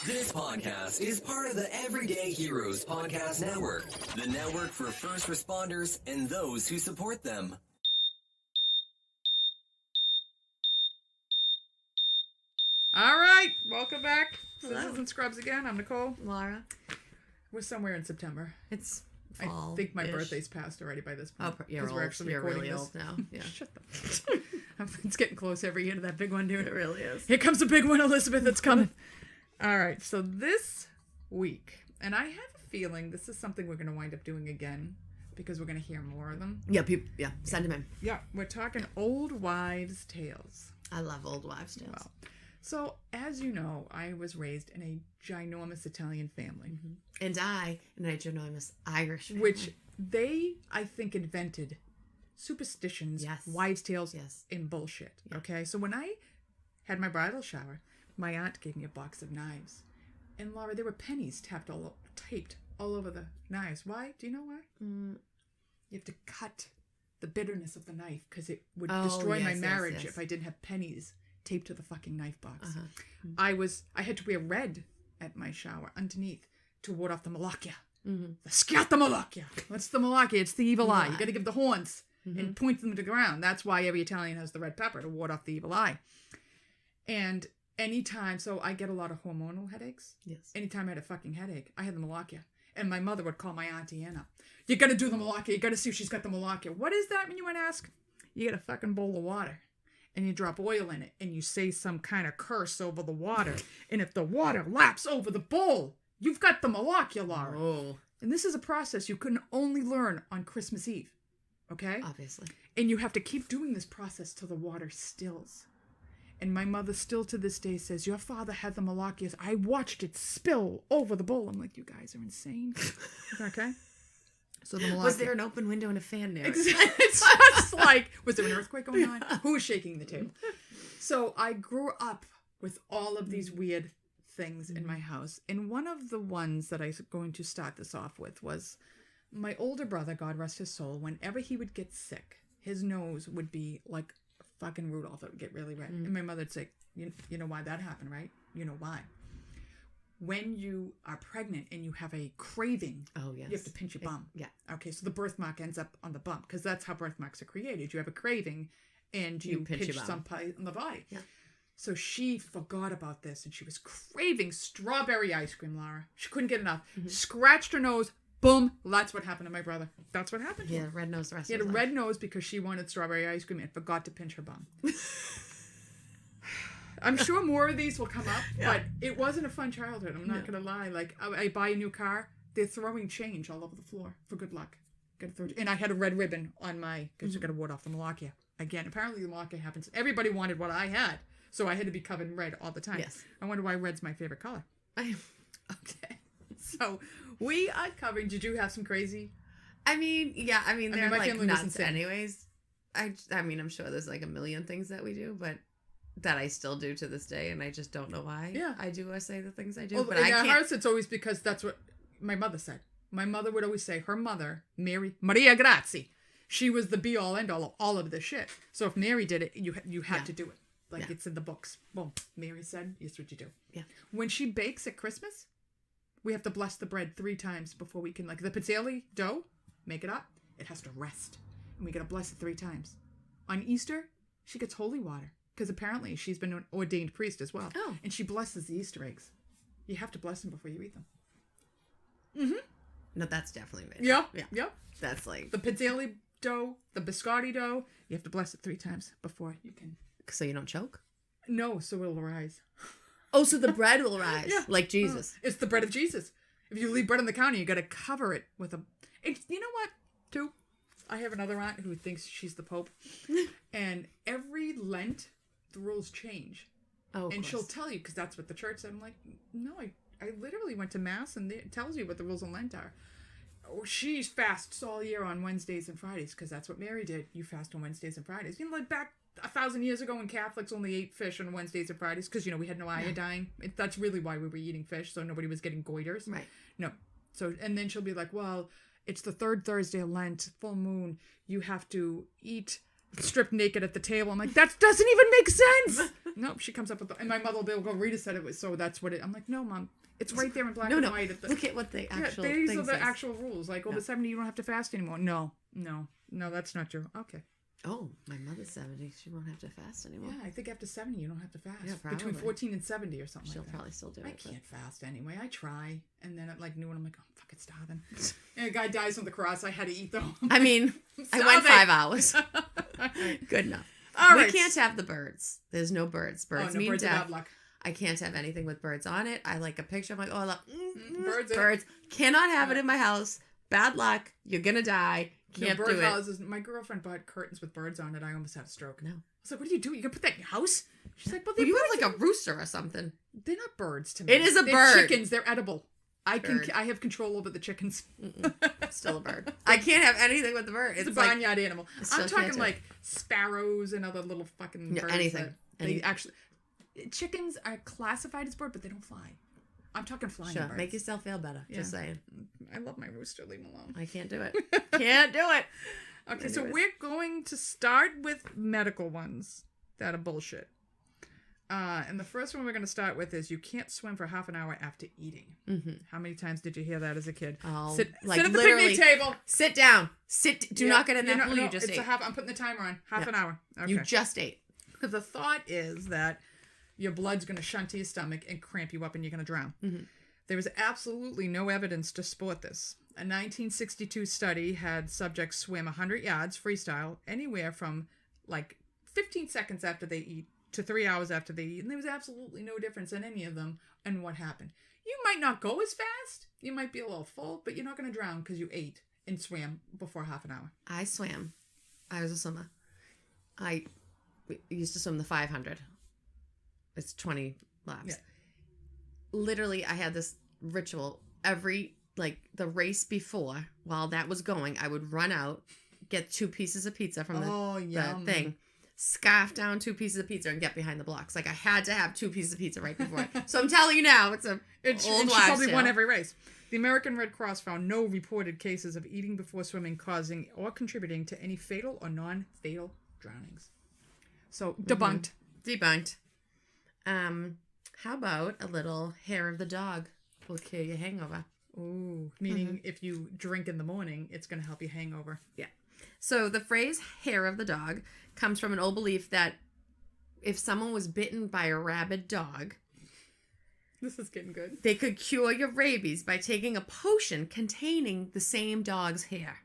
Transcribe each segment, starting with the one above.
This podcast is part of the Everyday Heroes Podcast Network, the network for first responders and those who support them. All right, welcome back. Scissors and Scrubs again. I'm Nicole. Laura. We're somewhere in September. It's fall. I think my birthday's passed already by this point. Oh, you're old. We're actually you're recording really this. old now. Yeah. Shut the It's getting close every year to that big one, dude. It really is. Here comes the big one, Elizabeth. It's coming. All right, so this week, and I have a feeling this is something we're going to wind up doing again because we're going to hear more of them. Yeah, send them in. Yeah, we're talking old wives' tales. I love old wives' tales. Well, so, as you know, I was raised in a ginormous Italian family. Mm-hmm. And I, in a ginormous Irish family. Which they, I think, invented superstitions, Yes. wives' tales, Yes. and bullshit. Yeah. Okay? So when I had my bridal shower, my aunt gave me a box of knives. And Laura, there were pennies taped all over the knives. Why? Do you know why? You have to cut the bitterness of the knife because it would destroy my marriage if I didn't have pennies taped to the fucking knife box. I had to wear red at my shower underneath to ward off the malacchia. The schiatta malacchia. What's the malacchia? It's the evil eye. You got to give the horns and point them to the ground. That's why every Italian has the red pepper, to ward off the evil eye. And anytime, so I get a lot of hormonal headaches. Yes. Anytime I had a fucking headache, I had the malacchia. And my mother would call my Auntie Anna. You got to do the malacchia. You got to see if she's got the malacchia. What is that when you want to ask? You get a fucking bowl of water. And you drop oil in it, and you say some kind of curse over the water. And if the water laps over the bowl, you've got the malacchia, Laura. Oh. And this is a process you can only learn on Christmas Eve. Okay? Obviously. And you have to keep doing this process till the water stills. And my mother still to this day says, your father had the malacchias. I watched it spill over the bowl. I'm like, you guys are insane. Okay? So the malacchia. Was there an open window and a fan there? Exactly. It's just like, was there an earthquake going on? Who was shaking the table? So I grew up with all of these weird things in my house. And one of the ones that I was going to start this off with was my older brother, God rest his soul, whenever he would get sick, his nose would be like fucking Rudolph. It would get really red. And my mother would say, you know why that happened, right? You know why? When you are pregnant and you have a craving, you have to pinch your bum. Yeah. Okay, so the birthmark ends up on the bum because that's how birthmarks are created. You have a craving and you pinch some pie on the body. Yeah. So she forgot about this and she was craving strawberry ice cream, Laura. She couldn't get enough. Scratched her nose. Boom. That's what happened to my brother. That's what happened. Yeah, red nose the rest He had a red nose because she wanted strawberry ice cream and forgot to pinch her bum. I'm sure more of these will come up, but it wasn't a fun childhood. I'm not going to lie. Like, I buy a new car, they're throwing change all over the floor for good luck. And I had a red ribbon on my, because you got to ward off the malacchia. Again, apparently the malacchia happens. Everybody wanted what I had, so I had to be covered in red all the time. Yes. I wonder why red's my favorite color. Okay. So, we are covering, did you have some crazy? I mean, they're my like family nuts wasn't sick. anyways. I mean, I'm sure there's like a million things that we do, but that I still do to this day, and I just don't know why. Yeah. I say the things I do, Well, but in I our can't. house, it's always because that's what my mother said. My mother would always say, her mother, Maria Grazzi, she was the be-all, end-all of all of this shit. So if Mary did it, you had to do it. Like it's in the books. Boom. Mary said, here's what you do. Yeah. When she bakes at Christmas, we have to bless the bread 3 times before we can, like the pizzelle dough, make it up. It has to rest. And we got to bless it 3 times. On Easter, she gets holy water. Because apparently she's been an ordained priest as well. Oh. And she blesses the Easter eggs. You have to bless them before you eat them. Mm-hmm. No, that's definitely made. Yeah. Yeah. Yep. That's like the pizzelle dough, the biscotti dough. You have to bless it 3 times before you can. So you don't choke? No, so it'll rise. Oh, so the bread will rise. Yeah. Like Jesus. It's the bread of Jesus. If you leave bread on the counter, you got to cover it with a... You know what, too? I have another aunt who thinks she's the Pope. And every Lent, the rules change. Oh, and she'll tell you, because that's what the church said. I'm like, no, I literally went to Mass, and it tells you what the rules of Lent are. Oh, she fasts all year on Wednesdays and Fridays, because that's what Mary did. You fast on Wednesdays and Fridays. You know, like back 1,000 years ago when Catholics only ate fish on Wednesdays and Fridays, because, we had no iodine. That's really why we were eating fish, so nobody was getting goiters. Right. No. So, and then she'll be like, well, it's the 3rd Thursday of Lent, full moon. You have to eat stripped naked at the table. I'm like, that doesn't even make sense. Nope, she comes up with and my mother will go, Rita said it was, so that's what it, I'm like, no, Mom, it's right there in black and white. Look at what the actual these thing are the says. actual rules. Like, over 70, you don't have to fast anymore. No, that's not true. Okay. Oh, my mother's 70. She won't have to fast anymore. Yeah, I think after 70, you don't have to fast. Yeah, Between probably. 14 and 70 or something She'll like that. probably still do it. I can't fast anyway. I try. And then at like noon, I'm like, oh, I'm fucking starving. And a guy dies on the cross. I had to eat, though. I mean, I went 5 hours. Good enough. All right. We can't have the birds. There's no birds. Birds mean birds are death. bad luck. I can't have anything with birds on it. I like a picture. I'm like, oh, I love Birds. birds. Cannot have it in my house. Bad luck. You're gonna die. Can't do it. Houses. My girlfriend bought curtains with birds on it. I almost had a stroke. No. I was like, what are you doing? You gonna put that in your house? She's like, well, You have like a rooster or something. They're not birds to me. It is a They're bird. chickens. They're edible. I Bird. have control over the chickens. Still a bird. I can't have anything with the bird. It's a like, barnyard animal. still I'm can't talking do like sparrows and other little fucking birds. anything. They actually, chickens are classified as bird, but they don't fly. I'm talking flying Sure. birds. Make yourself feel better. Just saying. I love my rooster. Leave him alone. I can't do it. Can't do it. Okay, so Anyways. we're going to start with medical ones that are bullshit. And the first one we're going to start with is you can't swim for half an hour after eating. Mm-hmm. How many times did you hear that as a kid? Oh, sit like at the literally, picnic table. Sit down. Sit. Do not get in that pool. No, You just it's ate. I'm putting the timer on. Half an hour. Okay. You just ate. Because the thought is that your blood's going to shunt to your stomach and cramp you up and you're going to drown. Mm-hmm. There was absolutely no evidence to support this. A 1962 study had subjects swim 100 yards freestyle anywhere from like 15 seconds after they eat to 3 hours after they eat. And there was absolutely no difference in any of them and what happened. You might not go as fast. You might be a little full, but you're not going to drown because you ate and swam before half an hour. I swam. I was a swimmer. I used to swim the 500. It's 20 laps. Yeah. Literally, I had this ritual every, like, the race before, while that was going, I would run out, get 2 pieces of pizza from the thing, scarf down 2 pieces of pizza and get behind the blocks. Like, I had to have 2 pieces of pizza right before it. So I'm telling you now, it's old she probably tale. won every race. The American Red Cross found no reported cases of eating before swimming causing or contributing to any fatal or non-fatal drownings. So, debunked. Debunked. How about a little hair of the dog will cure your hangover? Ooh, meaning if you drink in the morning, it's going to help you hangover. Yeah. So the phrase hair of the dog comes from an old belief that if someone was bitten by a rabid dog, This is getting good. they could cure your rabies by taking a potion containing the same dog's hair.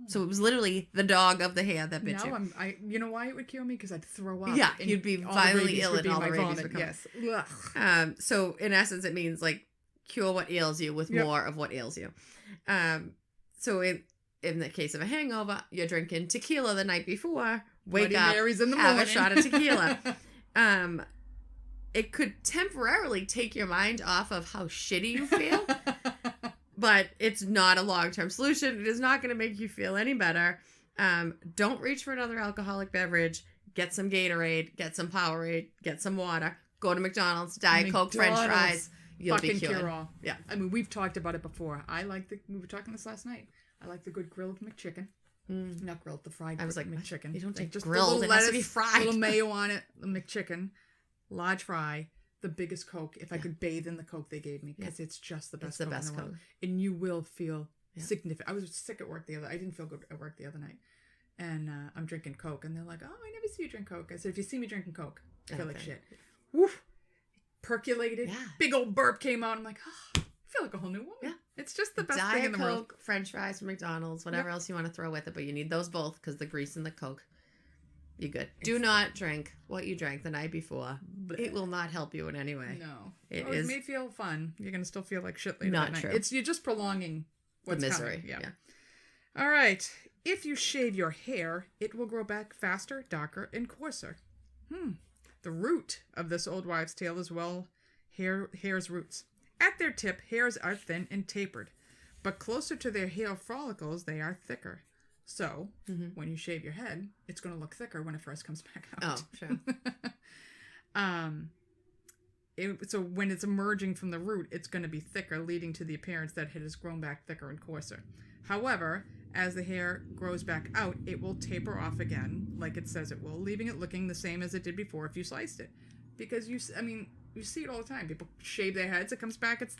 So it was literally the dog of the hair that bit you. Now you know why it would kill me? Because I'd throw up. Yeah, and you'd be all the violently rabies ill would and be all my the rabies vomit. would come. Yes. Ugh. So in essence, it means like cure what ails you with more of what ails you. So in the case of a hangover, you're drinking tequila the night before, wake Bloody up, Mary's in the have morning. a shot of tequila. It could temporarily take your mind off of how shitty you feel, but it's not a long-term solution. It is not going to make you feel any better. Don't reach for another alcoholic beverage. Get some Gatorade, get some Powerade, get some water. Go to McDonald's, Diet Coke, French fries. You'll be Fucking cured. cure all. Yeah. I mean, we've talked about it before. We were talking this last night. I like the good grilled McChicken. Not grilled, the fried. I was like, McChicken. You don't Like, take just the grilled. little It has to be lettuce, fried. Little mayo on it. The McChicken, large fry, the biggest Coke. If I could bathe in the Coke they gave me, because it's just the best. It's the Coke best in the world. Coke. And you will feel significant. I was sick at work I didn't feel good at work the other night, and I'm drinking Coke, and they're like, "Oh, I never see you drink Coke." I said, "If you see me drinking Coke, I feel like shit." Woof. Percolated. Yeah. Big old burp came out. I'm like, oh, I feel like a whole new woman. Yeah. It's just the best Diet thing in the Coke, world. French fries from McDonald's, whatever else you want to throw with it, but you need those both because the grease and the Coke. You're good. Do not drink what you drank the night before. It will not help you in any way. No. It It is may feel fun. You're going to still feel like shit later not that night. true. You're just prolonging what's the misery. coming. Yeah. All right. If you shave your hair, it will grow back faster, darker, and coarser. The root of this old wives' tale is hair's roots. At their tip, hairs are thin and tapered, but closer to their hair follicles, they are thicker. So, when you shave your head, it's going to look thicker when it first comes back out. Oh, sure. So when it's emerging from the root, it's going to be thicker, leading to the appearance that it has grown back thicker and coarser. However, as the hair grows back out, it will taper off again, like it says it will, leaving it looking the same as it did before if you sliced it. because you see it all the time. People shave their heads, it comes back, it's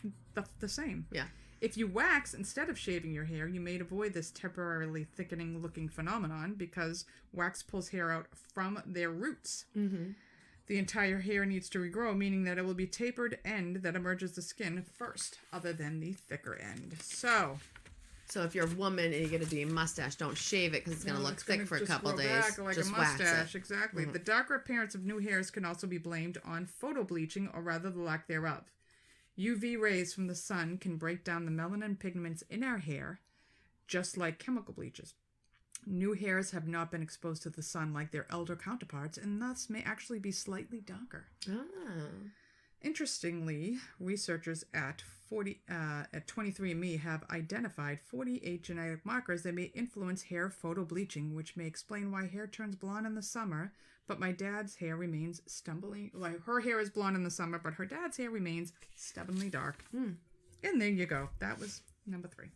the same. Yeah. If you wax instead of shaving your hair, you may avoid this temporarily thickening looking phenomenon because wax pulls hair out from their roots. Mm-hmm. The entire hair needs to regrow, meaning that it will be tapered end that emerges the skin first, other than the thicker end. So if you're a woman and you get a deep mustache, don't shave it because it's going to look thick for a couple days. Back like just a mustache, wax it. exactly. Mm-hmm. The darker appearance of new hairs can also be blamed on photo bleaching, or rather the lack thereof. UV rays from the sun can break down the melanin pigments in our hair, just like chemical bleaches. New hairs have not been exposed to the sun like their elder counterparts, and thus may actually be slightly darker. Oh. Interestingly, researchers at 23andMe have identified 48 genetic markers that may influence hair photo bleaching, which may explain why hair turns blonde in the summer, but my dad's hair remains her hair is blonde in the summer, but her dad's hair remains stubbornly dark. And there you go. That was number 3.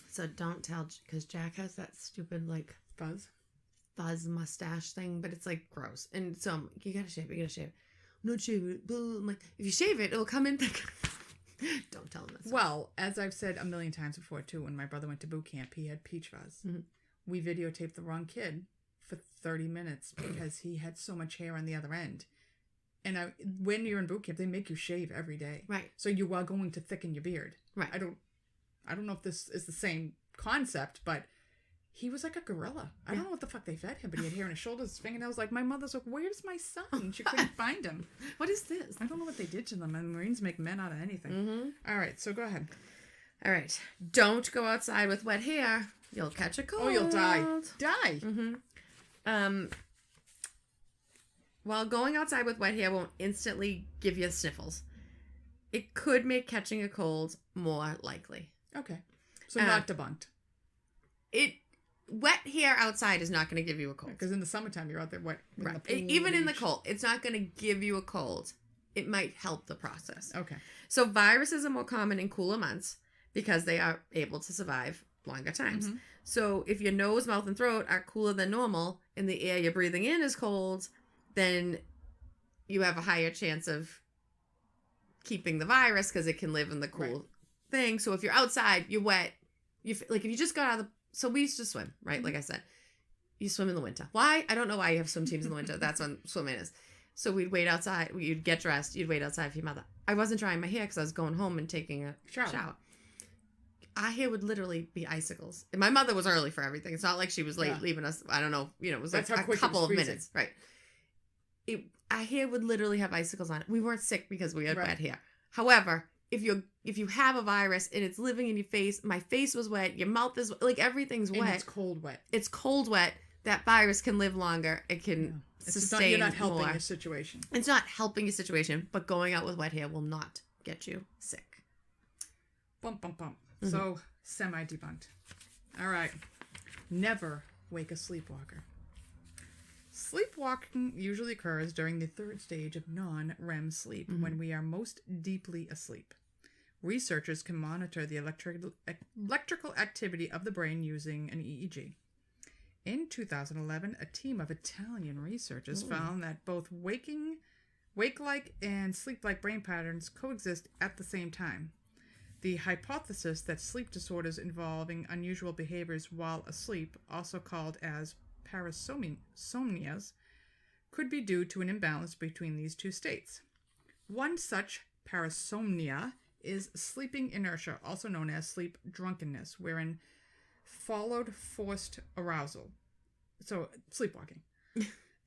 So don't tell, because Jack has that stupid, like, fuzz mustache thing, but it's, like, gross. And so I'm like, you gotta shave it. I'm not shaving it. I'm like, if you shave it, it'll come in thick. Don't tell him that. Well, as I've said a million times before, too, when my brother went to boot camp, he had peach fuzz. Mm-hmm. We videotaped the wrong kid for 30 minutes because he had so much hair on the other end. And when you're in boot camp, they make you shave every day. Right. So you are going to thicken your beard. Right. I don't know if this is the same concept, but he was like a gorilla. I don't know what the fuck they fed him, but he had hair on his shoulders, his fingernails. Like, my mother's like, where's my son? She couldn't find him. What is this? I don't know what they did to them. And Marines make men out of anything. Mm-hmm. All right, so go ahead. All right. Don't go outside with wet hair. You'll catch a cold. Oh, you'll die. Die. Mm-hmm. While going outside with wet hair won't instantly give you sniffles, it could make catching a cold more likely. Okay. So not debunked. Wet hair outside is not going to give you a cold. Because in the summertime, you're out there wet. Right. Even in the cold, it's not going to give you a cold. It might help the process. Okay. So viruses are more common in cooler months because they are able to survive longer times. Mm-hmm. So if your nose, mouth, and throat are cooler than normal and the air you're breathing in is cold, then you have a higher chance of keeping the virus because it can live in the cool thing. So if you're outside, you're wet. If you just got out of the... So we used to swim, right? Mm-hmm. Like I said. You swim in the winter. Why? I don't know why you have swim teams in the winter. That's when swimming is. So we'd wait outside. You'd get dressed. You'd wait outside for your mother. I wasn't drying my hair because I was going home and taking a shower. Our hair would literally be icicles. And my mother was early for everything. It's not like she was late leaving us. I don't know. It was like a couple of minutes. Right. Our hair would literally have icicles on it. We weren't sick because we had wet hair. However, if you have a virus and it's living in your face, my face was wet, your mouth is like everything's wet. And it's cold wet. It's cold wet. That virus can live longer. It can sustain you're not helping more. your situation. It's not helping your situation, but going out with wet hair will not get you sick. Bump, bump, bump. Mm-hmm. So, semi-debunked. All right. Never wake a sleepwalker. Sleepwalking usually occurs during the third stage of non-REM sleep, when we are most deeply asleep. Researchers can monitor the electrical activity of the brain using an EEG. In 2011, a team of Italian researchers found that both wake-like and sleep-like brain patterns coexist at the same time. The hypothesis that sleep disorders involving unusual behaviors while asleep, also called as parasomnias, could be due to an imbalance between these two states. One such parasomnia is sleeping inertia, also known as sleep drunkenness, wherein followed forced arousal. So, sleepwalking.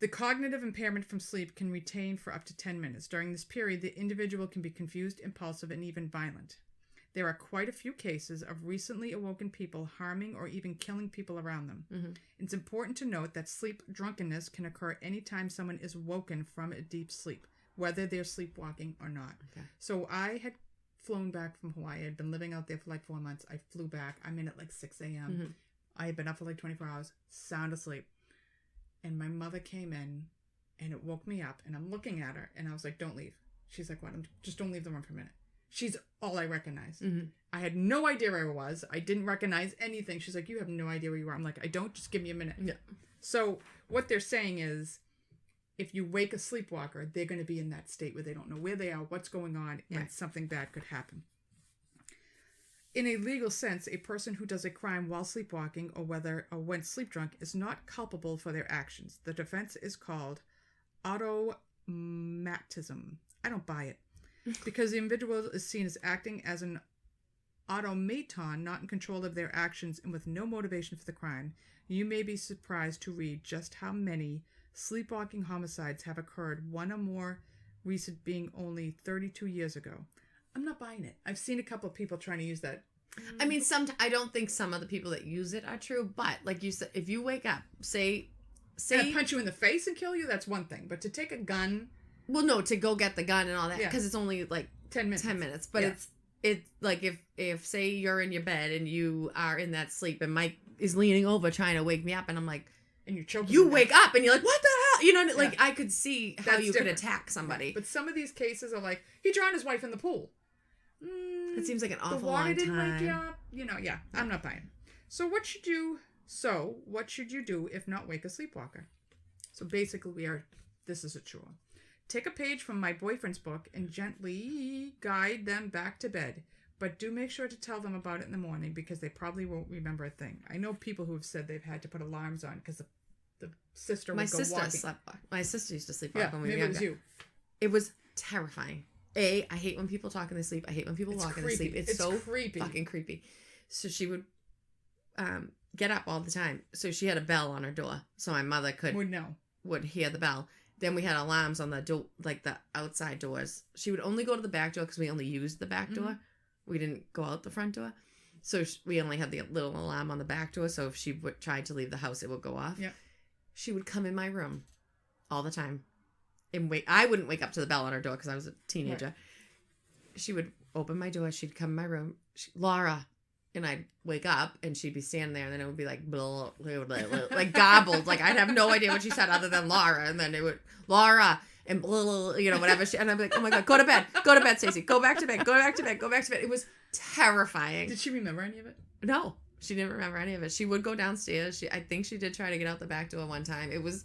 The cognitive impairment from sleep can retain for up to 10 minutes. During this period, the individual can be confused, impulsive, and even violent. There are quite a few cases of recently awoken people harming or even killing people around them. Mm-hmm. It's important to note that sleep drunkenness can occur anytime someone is woken from a deep sleep, whether they're sleepwalking or not. Okay. So I had flown back from Hawaii. I had been living out there for like 4 months. I flew back. I'm in at like 6 a.m. Mm-hmm. I had been up for like 24 hours, sound asleep. And my mother came in and it woke me up and I'm looking at her and I was like, don't leave. She's like, what? Just don't leave the room for a minute. She's all I recognized. Mm-hmm. I had no idea where I was. I didn't recognize anything. She's like, you have no idea where you are. I'm like, I don't. Just give me a minute. Yeah. So what they're saying is if you wake a sleepwalker, they're going to be in that state where they don't know where they are, what's going on, and something bad could happen. In a legal sense, a person who does a crime while sleepwalking or when sleep drunk is not culpable for their actions. The defense is called automatism. I don't buy it. Because the individual is seen as acting as an automaton, not in control of their actions and with no motivation for the crime. You may be surprised to read just how many sleepwalking homicides have occurred, one or more recent being only 32 years ago. I'm not buying it. I've seen a couple of people trying to use that. I mean, I don't think some of the people that use it are true, but like you said, if you wake up, say I punch you in the face and kill you, that's one thing. But to take a gun... Well, no, to go get the gun and all that, because it's only like 10 minutes. 10 minutes. But it's like if say you're in your bed and you are in that sleep and Mike is leaning over trying to wake me up and I'm like... And you're choking. You wake up and you're like, what the hell? You know, like I could see how you could attack somebody. But some of these cases are like, he drowned his wife in the pool. It seems like an awful the water long didn't time. wake you up. You know, I'm not buying. So what should you do if not wake a sleepwalker? So basically this is a chore. Take a page from my boyfriend's book and gently guide them back to bed. But do make sure to tell them about it in the morning because they probably won't remember a thing. I know people who have said they've had to put alarms on because the sister would go walking. My sister used to sleepwalk when we were maybe younger. it was you. It was terrifying. I hate when people talk in their sleep. I hate when people walk in their sleep. It's so creepy. Fucking creepy. So she would get up all the time. So she had a bell on her door. So my mother would hear the bell. Then we had alarms on the door, like the outside doors. She would only go to the back door because we only used the back door. We didn't go out the front door. So we only had the little alarm on the back door. So if she tried to leave the house, it would go off. Yeah. She would come in my room all the time. And I wouldn't wake up to the bell on her door because I was a teenager. Right. She would open my door. She'd come in my room. Laura. And I'd wake up and she'd be standing there and then it would be like, blah, blah, blah, blah, like gobbled. Like I'd have no idea what she said other than Laura. And then it would, Laura and blah, blah, you know, whatever. And I'd be like, oh my God, go to bed, Stacey. Go back to bed. It was terrifying. Did she remember any of it? No, she didn't remember any of it. She would go downstairs. I think she did try to get out the back door one time. It was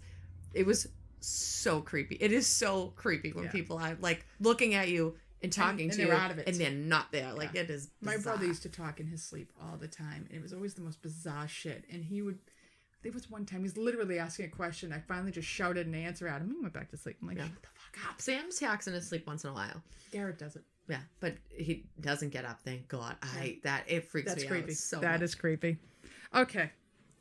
so creepy. It is so creepy when people are like looking at you and talking to you out of it. And they're not there. Like it is bizarre. My brother used to talk in his sleep all the time. And it was always the most bizarre shit. And there was one time he was literally asking a question. I finally just shouted an answer at him. He went back to sleep. I'm like, shut the fuck up. Sam talks in his sleep once in a while. Garrett does it. Yeah, but he doesn't get up, thank God. It freaks me creepy. out so That much. is creepy. Okay.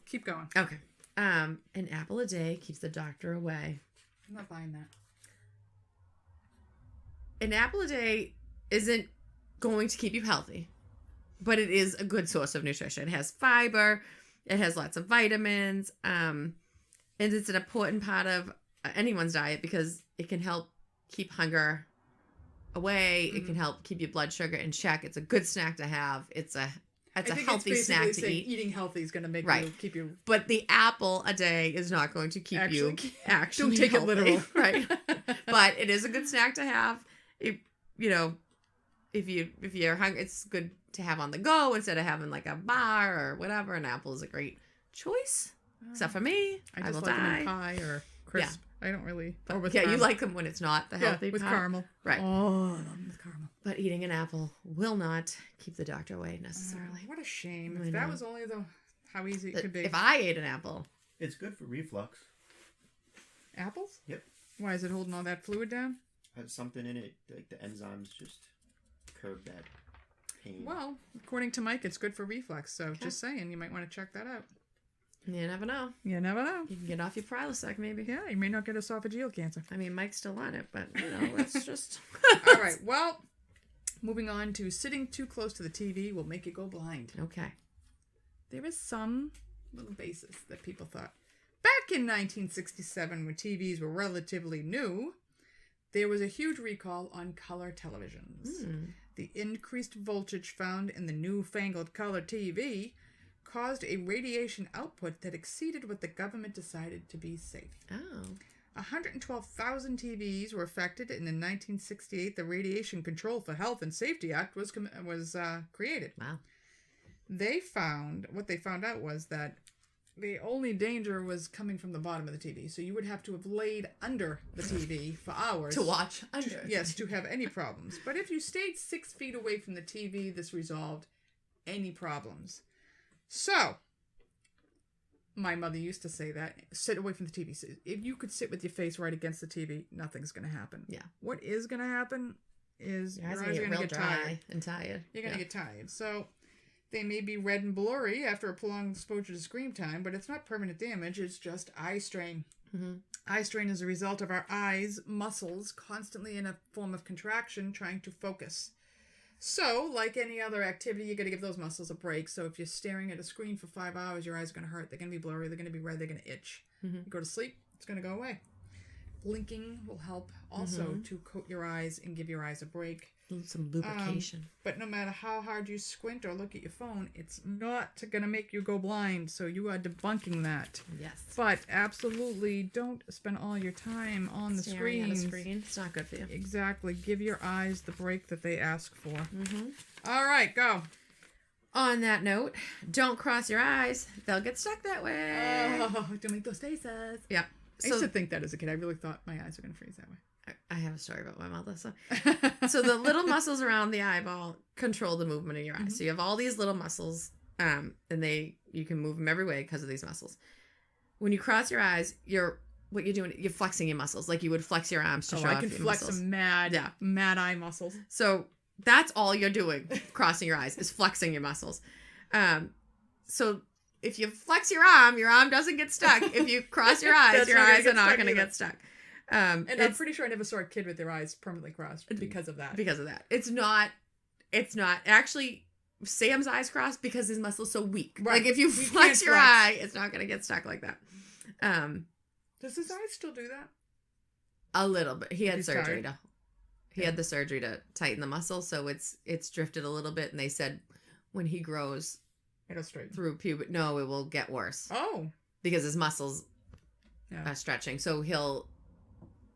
Keep going. Okay. An apple a day keeps the doctor away. I'm not buying that. An apple a day isn't going to keep you healthy, but it is a good source of nutrition. It has fiber, it has lots of vitamins, and it's an important part of anyone's diet because it can help keep hunger away. It can help keep your blood sugar in check. It's a good snack to have. It's a healthy snack to eat. Eating healthy is going to make you keep you. But the apple a day is not going to keep you actually don't take healthy, it literal, right? But it is a good snack to have. If you're hungry, it's good to have on the go instead of having like a bar or whatever. An apple is a great choice, except for me. I just like them in pie or crisp. I don't really. But, or with you like them when it's not the healthy with pie. caramel. Right. Oh, I love them with caramel. But eating an apple will not keep the doctor away necessarily. What a shame. If that was only how easy it could be. If I ate an apple. It's good for reflux. Apples? Yep. Why is it holding all that fluid down? Has something in it, like the enzymes just curb that pain. Well, according to Mike, it's good for reflux. So just saying, you might want to check that out. You never know. You never know. You can get off your Prilosec, maybe. Yeah, you may not get esophageal cancer. I mean, Mike's still on it, but, it's just... All right, well, moving on to sitting too close to the TV will make you go blind. Okay. There is some little basis that people thought. Back in 1967, when TVs were relatively new, there was a huge recall on color televisions. The increased voltage found in the newfangled color TV caused a radiation output that exceeded what the government decided to be safe. 112,000 TVs were affected, and in 1968, the Radiation Control for Health and Safety Act was created. Wow. What they found out was that the only danger was coming from the bottom of the TV. So you would have to have laid under the TV for hours. To watch under. Yes, to have any problems. But if you stayed 6 feet away from the TV, this resolved any problems. So, my mother used to say that, sit away from the TV. So if you could sit with your face right against the TV, nothing's going to happen. Yeah. What is going to happen is your eyes are going to get dry tired. and tired. You're going to get tired. So, they may be red and blurry after a prolonged exposure to screen time, but it's not permanent damage. It's just eye strain. Mm-hmm. Eye strain is a result of our eyes' muscles constantly in a form of contraction trying to focus. So, like any other activity, you got to give those muscles a break. So if you're staring at a screen for 5 hours, your eyes are going to hurt. They're going to be blurry. They're going to be red. They're going to itch. Mm-hmm. You go to sleep, it's going to go away. Blinking will help also to coat your eyes and give your eyes a break. Some lubrication. But no matter how hard you squint or look at your phone, it's not going to make you go blind. So you are debunking that. Yes. But absolutely don't spend all your time on the Staring at a screens. screen. It's not good for you. Exactly. Give your eyes the break that they ask for. Mm-hmm. All right, go. On that note, don't cross your eyes. They'll get stuck that way. Oh, don't make those faces. Yeah. I used to think that as a kid. I really thought my eyes were going to freeze that way. I have a story about my mother. So the little muscles around the eyeball control the movement of your eyes. Mm-hmm. So you have all these little muscles, and you can move them every way because of these muscles. When you cross your eyes, you're flexing your muscles like you would flex your arms to show off I can your flex muscles. some mad eye muscles. So that's all you're doing, crossing your eyes, is flexing your muscles. So if you flex your arm doesn't get stuck. If you cross your eyes, your eyes are not going to get stuck. And I'm pretty sure I never saw a kid with their eyes permanently crossed because of that. Because of that. It's not actually Sam's eyes crossed because his muscle's so weak. Right. Like if you flex your eye, it's not going to get stuck like that. Does his eyes still do that? A little bit. He had surgery tired? he had the surgery to tighten the muscle, so it's drifted a little bit, and they said when he grows It'll straighten. through puberty, no, it will get worse. Oh. Because his muscles are stretching. So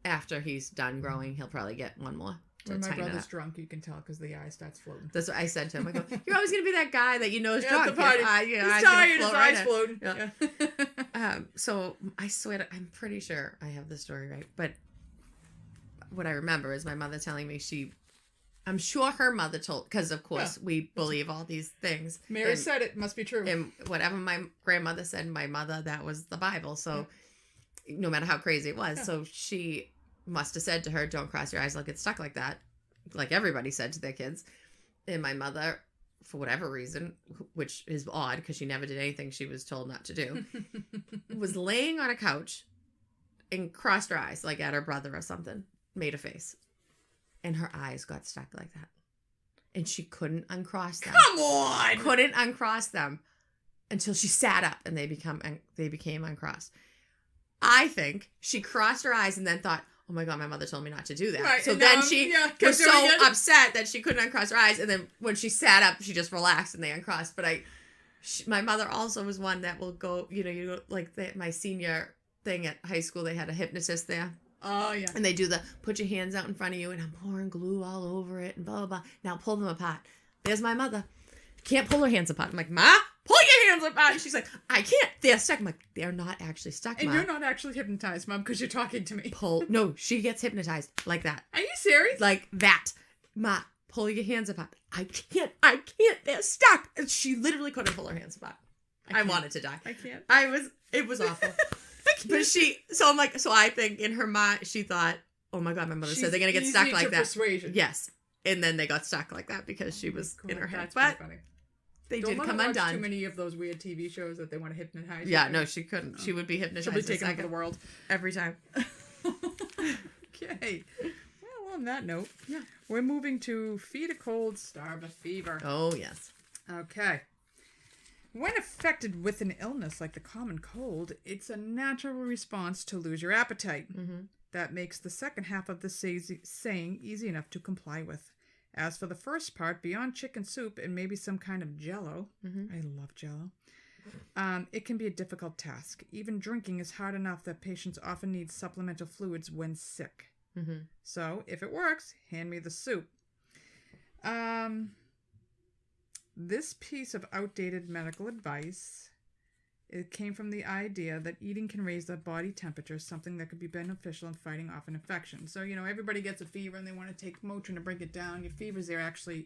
after he's done growing, he'll probably get one more. When my brother's drunk, you can tell because the eye starts floating. That's what I said to him. I go, you're always going to be that guy that you know is At drunk. the party. He's tired, his eyes floating. Yeah. So I swear, I'm pretty sure I have the story right. But what I remember is my mother telling me I'm sure her mother told, because of course we believe all these things. Mary said it must be true. And whatever my grandmother said, my mother, that was the Bible. So no matter how crazy it was. So she must have said to her, don't cross your eyes, they'll get stuck like that. Like everybody said to their kids. And my mother, for whatever reason, which is odd because she never did anything she was told not to do, was laying on a couch and crossed her eyes, like at her brother or something, made a face. And her eyes got stuck like that. And she couldn't uncross them. Come on! Couldn't uncross them until she sat up and they became uncrossed. I think she crossed her eyes and then thought, oh my God, my mother told me not to do that. Right, so then she was so upset that she couldn't uncross her eyes. And then when she sat up, she just relaxed and they uncrossed. But my mother also was one that will go, my senior thing at high school, they had a hypnotist there. Oh, yeah. And they do put your hands out in front of you and I'm pouring glue all over it and blah, blah, blah. Now pull them apart. There's my mother. Can't pull her hands apart. I'm like, Ma, pull your hands apart. And she's like, I can't. They're stuck. I'm like, they're not actually stuck, And Ma. you're not actually hypnotized, Mom, because you're talking to me. No, she gets hypnotized like that. Are you serious? Like that. Ma, pull your hands apart. I can't. They're stuck. And she literally couldn't pull her hands apart. I wanted to die. I can't. It was awful. But so I think in her mind, she thought, oh my God, my mother said they're going to get stuck like that. Persuasion. Yes. And then they got stuck like that because she was in her head. That's But funny. they Don't did let come her watch undone. too many of those weird TV shows that they want to hypnotize. Yeah, you. no, she couldn't. She would be hypnotized. She'll be taken over the world. every time. Okay. Well, on that note, we're moving to feed a cold, starve a fever. Oh, yes. Okay. When affected with an illness like the common cold, it's a natural response to lose your appetite. Mm-hmm. That makes the second half of the saying easy enough to comply with. As for the first part, beyond chicken soup and maybe some kind of jello, I love jello, it can be a difficult task. Even drinking is hard enough that patients often need supplemental fluids when sick. Mm-hmm. So, if it works, hand me the soup. This piece of outdated medical advice It came from the idea that eating can raise the body temperature, something that could be beneficial in fighting off an infection. So, everybody gets a fever and they want to take Motrin to bring it down. Your fever's there actually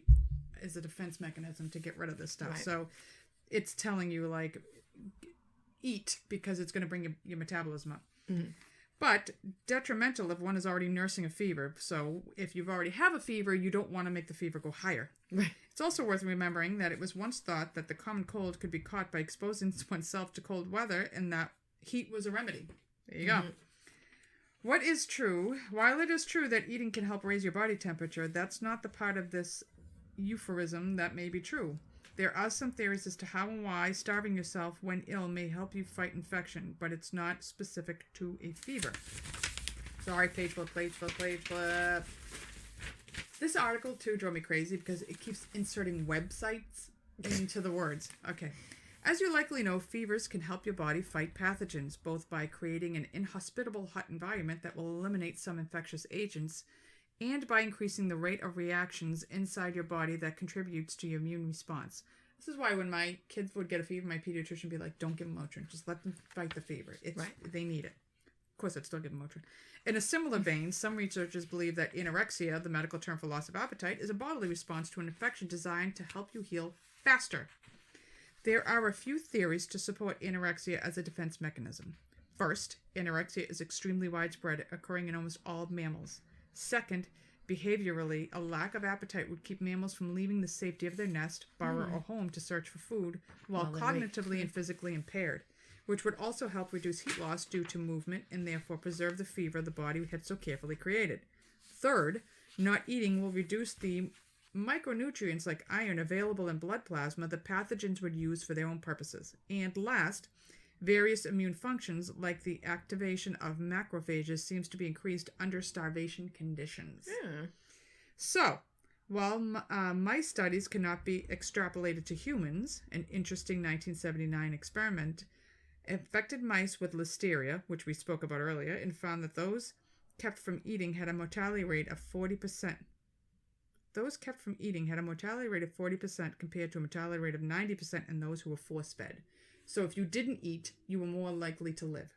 is a defense mechanism to get rid of this stuff. Right. So it's telling you, like, eat because it's going to bring your metabolism up. Mm-hmm. But detrimental if one is already nursing a fever. So if you've already have a fever, you don't want to make the fever go higher. Right. It's also worth remembering that it was once thought that the common cold could be caught by exposing oneself to cold weather and that heat was a remedy. There you go. What is true, while it is true that eating can help raise your body temperature, that's not the part of this euphemism that may be true. There are some theories as to how and why starving yourself when ill may help you fight infection, but it's not specific to a fever. Sorry, page flip. This article, too, drove me crazy because it keeps inserting websites into the words. Okay. As you likely know, fevers can help your body fight pathogens, both by creating an inhospitable hot environment that will eliminate some infectious agents and by increasing the rate of reactions inside your body that contributes to your immune response. This is why when my kids would get a fever, my pediatrician would be like, don't give them Motrin. Just let them fight the fever. They need it. Of course, I'd still give them Motrin. In a similar vein, some researchers believe that anorexia, the medical term for loss of appetite, is a bodily response to an infection designed to help you heal faster. There are a few theories to support anorexia as a defense mechanism. First, anorexia is extremely widespread, occurring in almost all mammals. Second, behaviorally, a lack of appetite would keep mammals from leaving the safety of their nest, burrow, or home to search for food while cognitively and physically impaired, which would also help reduce heat loss due to movement and therefore preserve the fever the body had so carefully created. Third, not eating will reduce the micronutrients like iron available in blood plasma that pathogens would use for their own purposes. And last, various immune functions, like the activation of macrophages, seems to be increased under starvation conditions. So, while mice studies cannot be extrapolated to humans, an interesting 1979 experiment infected mice with listeria, which we spoke about earlier, and found that those kept from eating had a mortality rate of 40%. Those kept from eating had a mortality rate of 40% compared to a mortality rate of 90% in those who were force-fed. So if you didn't eat, you were more likely to live.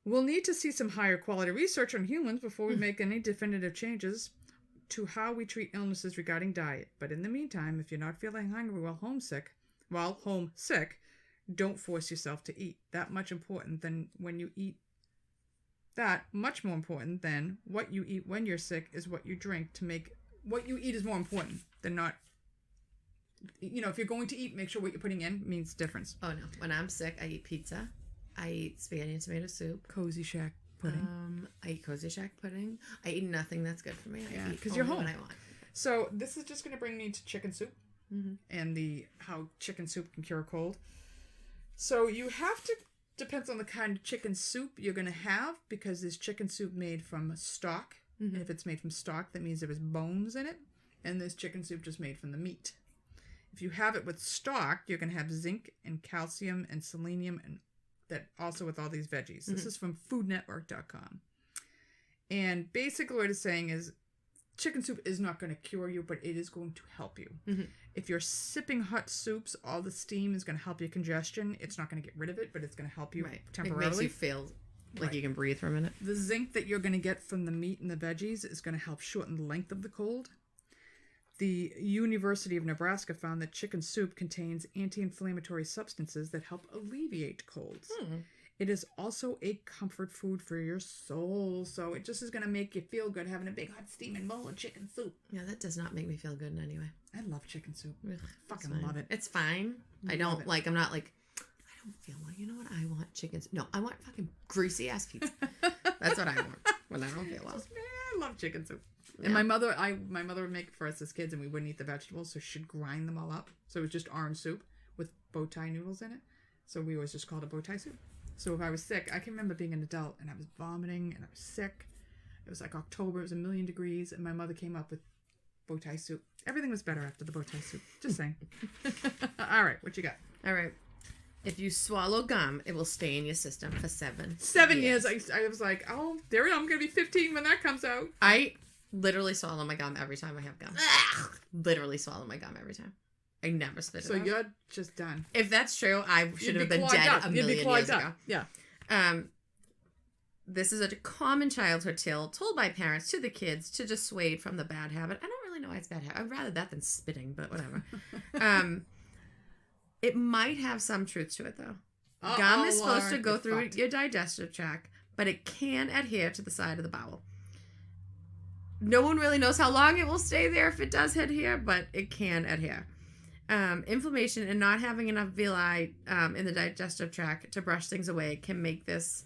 We'll need to see some higher quality research on humans before we make any definitive changes to how we treat illnesses regarding diet. But in the meantime, if you're not feeling hungry while homesick, don't force yourself to eat. That much more important than what you eat when you're sick is what you drink to make what you eat is more important than not. If you're going to eat, make sure what you're putting in means difference. Oh, no. When I'm sick, I eat pizza. I eat spaghetti and tomato soup. Cozy Shack pudding. I eat Cozy Shack pudding. I eat nothing that's good for me. I eat because you're home. What I want. So this is just going to bring me to chicken soup and how chicken soup can cure a cold. So you have to, depends on the kind of chicken soup you're going to have, because there's chicken soup made from stock. And if it's made from stock, that means there is bones in it. And there's chicken soup just made from the meat. If you have it with stock, you're going to have zinc and calcium and selenium, and that also with all these veggies. This is from foodnetwork.com. And basically what it's saying is chicken soup is not going to cure you, but it is going to help you. If you're sipping hot soups, all the steam is going to help your congestion. It's not going to get rid of it, but it's going to help you temporarily. It makes you feel like you can breathe for a minute. The zinc that you're going to get from the meat and the veggies is going to help shorten the length of the cold. The University of Nebraska found that chicken soup contains anti-inflammatory substances that help alleviate colds. It is also a comfort food for your soul, so it just is going to make you feel good having a big hot steaming bowl of chicken soup. Yeah, that does not make me feel good in any way. I love chicken soup. Ugh, fucking love it. It's fine. I'm not like, I don't feel like, you know what, I want chicken soup. No, I want fucking greasy ass pizza. That's what I want when I don't feel well. I love chicken soup. Yeah. And my mother would make it for us as kids, and we wouldn't eat the vegetables, so she'd grind them all up. So it was just orange soup with bow tie noodles in it. So we always just called it bow tie soup. So if I was sick, I can remember being an adult, and I was vomiting, and I was sick. It was like October, it was 1,000,000 degrees, and my mother came up with bow tie soup. Everything was better after the bow tie soup. Just saying. All right, what you got? All right. If you swallow gum, it will stay in your system for 7 years. I was like, oh, there we go. I'm going to be 15 when that comes out. I literally swallow my gum every time I have gum. Literally swallow my gum every time. I never spit it So out. you're just done. If that's true, I should You'd have be been clogged dead up. a You'd be million clogged years up. ago. Yeah. This is a common childhood tale told by parents to the kids to dissuade from the bad habit. I don't really know why it's bad habit. I'd rather that than spitting, but whatever. It might have some truth to it, though. Gum is supposed to go through your digestive tract, but it can adhere to the side of the bowel. No one really knows how long it will stay there if it does adhere, but it can adhere. Inflammation and not having enough villi in the digestive tract to brush things away can make this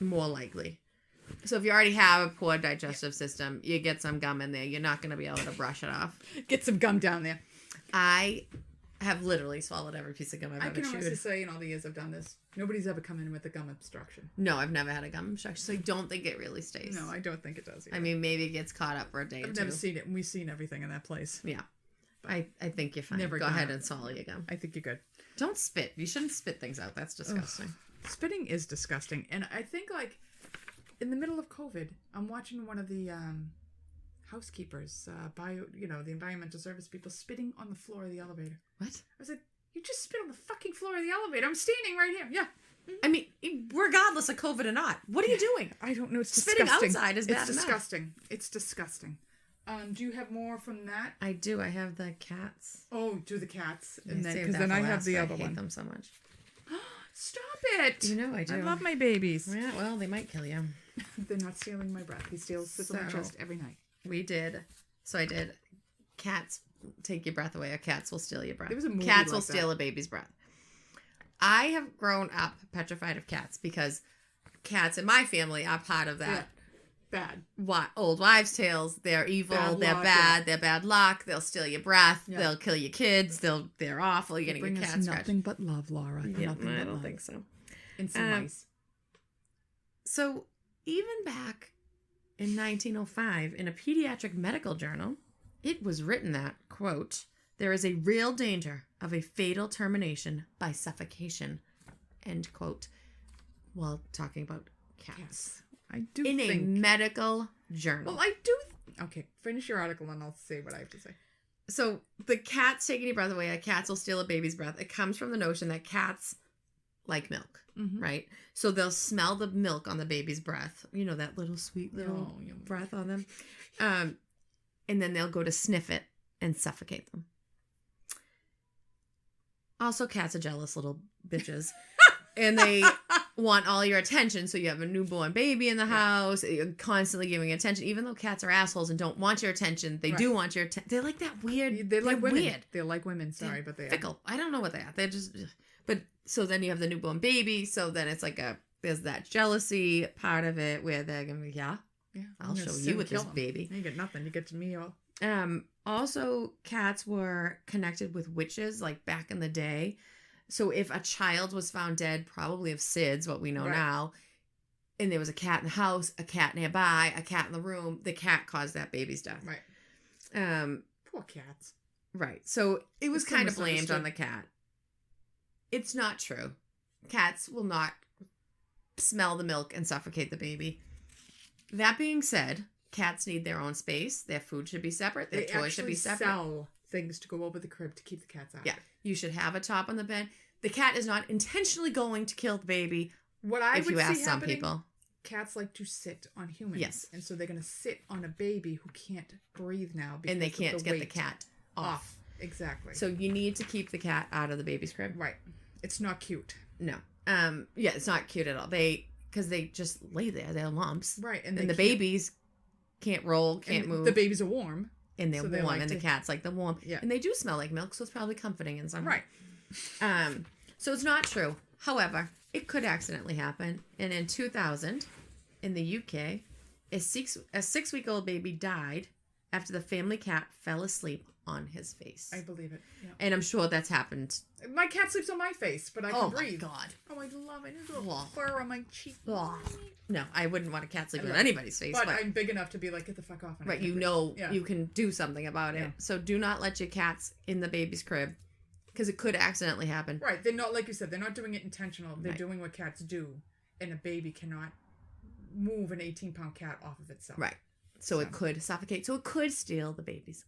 more likely. So if you already have a poor digestive system, you get some gum in there, you're not going to be able to brush it off. Get some gum down there. I have literally swallowed every piece of gum I've I ever can honestly chewed. say in all the years I've done this, nobody's ever come in with a gum obstruction. No, I've never had a gum obstruction, so I don't think it really stays. No, I don't think it does either. I mean, maybe it gets caught up for a day or I've two. never seen it, and we've seen everything in that place. Yeah. I think you're fine. Never Go done ahead it. and swallow your gum. I think you're good. Don't spit. You shouldn't spit things out. That's disgusting. Spitting is disgusting, and I think like in the middle of COVID, I'm watching one of the housekeepers, the environmental service people spitting on the floor of the elevator. What? I was like, you just spit on the fucking floor of the elevator. I'm standing right here. Yeah. I mean, regardless of COVID or not, what are you doing? I don't know. It's Spitting disgusting. outside is bad It's enough. disgusting. It's disgusting. Do you have more from that? I do. I have the cats. Oh, do the cats, I and then saved because that then for I have last. the I other hate one. them so much. Stop it! You know I do. I love my babies. Yeah, well, they might kill you. They're not stealing my breath. He sits on my So- chest every night. We did. So I did. Cats take your breath away, or cats will steal your breath. There was a movie Cats will like steal a baby's breath. I have grown up petrified of cats because cats in my family are part of that. Bad. Old wives' tales. They're evil. Bad they're luck, bad. yeah. They're bad luck. They'll steal your breath. Yeah. They'll kill your kids. They're awful. You're gonna Bring get us cat scratched. nothing but love, Laura. Yeah, Nothing I but don't love. think so. And some mice. So even back in 1905, in a pediatric medical journal, it was written that, quote, there is a real danger of a fatal termination by suffocation, end quote, while talking about cats. Yes. I do In think... a medical journal. Well, I do... Okay, finish your article and I'll say what I have to say. So the cat's taking your breath away. Cats will steal a baby's breath. It comes from the notion that cats like milk, right? So they'll smell the milk on the baby's breath. You know, that little sweet little breath on them. And then they'll go to sniff it and suffocate them. Also, cats are jealous little bitches. And they want all your attention. So you have a newborn baby in the house. You're constantly giving attention. Even though cats are assholes and don't want your attention, they do want your attention. They're like that weird. They're like women. Weird. They're like women. Sorry, but they Fickle. I don't know what they are. They're just... But so then you have the newborn baby. So then it's like there's that jealousy part of it where they're going to be, Yeah. I'll show you with this baby. You get nothing. You get to me all. Also, cats were connected with witches like back in the day. So if a child was found dead, probably of SIDS, what we know now, and there was a cat in the house, a cat nearby, a cat in the room, the cat caused that baby's death. Right. Poor cats. Right. So it was It's so kind of blamed misunderstood. on the cat. It's not true. Cats will not smell the milk and suffocate the baby. That being said, cats need their own space. Their food should be separate. Their toys should be separate. Sell things to go over the crib to keep the cats out. Yeah. You should have a top on the bed. The cat is not intentionally going to kill the baby. What I If would you see ask some happening, people. cats like to sit on humans. Yes. And so they're going to sit on a baby who can't breathe now. And they because of can't the get the weight cat off. Exactly. So you need to keep the cat out of the baby's crib. Right. It's not cute. No. Yeah, it's not cute at all. Because they just lay there. They're lumps. Right. And they the can't- babies can't roll, can't and move. The babies are warm. And they're so they warm, like and the to- cat's like the warm. Yeah. And they do smell like milk, so it's probably comforting in some way. Right. So it's not true. However, it could accidentally happen. And in 2000, in the UK, a 6-week-old baby died after the family cat fell asleep on his face. I believe it. Yeah. And I'm sure that's happened. My cat sleeps on my face, but I can breathe. God. Oh, I love it. There's a little Ugh. fur on my cheek. Ugh. No, I wouldn't want a cat sleeping on love it. anybody's face. But I'm big enough to be like, get the fuck off. and I right, can't you breathe. know Yeah. you can do something about it. Yeah. So do not let your cats in the baby's crib because it could accidentally happen. Right. They're not, like you said, they're not doing it intentional. They're Right. doing what cats do. And a baby cannot move an 18-pound cat off of itself. Right. So it could suffocate. So it could steal the babies.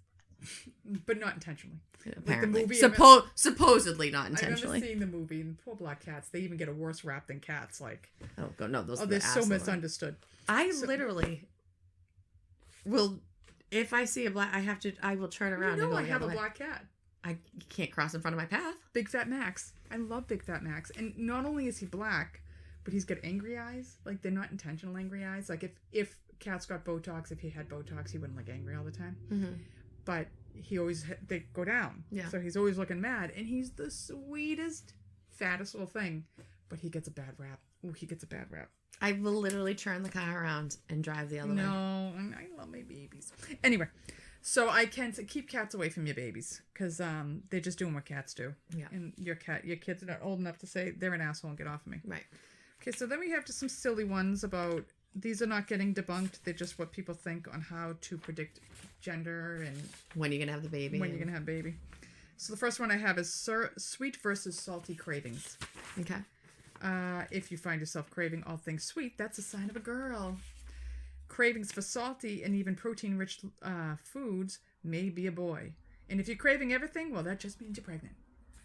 But not intentionally. Apparently. Like the movie, supposedly not I intentionally. remember seeing the movie, and poor black cats, they even get a worse rap than cats. Like, Oh, God, no. Those are they're the so assholes. misunderstood. I literally will, if I see a black, I will turn around and go I the have other a way. black cat. You can't cross in front of my path. Big Fat Max. I love Big Fat Max. And not only is he black, but he's got angry eyes. Like, they're not intentional angry eyes. Like, if cats got Botox, if he had Botox, he wouldn't look angry all the time. Mm-hmm. But they go down. Yeah. So he's always looking mad. And he's the sweetest, fattest little thing. But he gets a bad rap. Oh, he gets a bad rap. I will literally turn the car around and drive the other way. No, I love my babies. Anyway, so I can keep cats away from your babies because they're just doing what cats do. Yeah. And your kids are not old enough to say they're an asshole and get off of me. Right. Okay, so then we have just some silly ones about these are not getting debunked. They're just what people think on how to predict gender and When you're going to have the baby. when you're gonna have a baby. So the first one I have is sweet versus salty cravings. Okay. If you find yourself craving all things sweet, that's a sign of a girl. Cravings for salty and even protein-rich foods may be a boy. And if you're craving everything, well, that just means you're pregnant.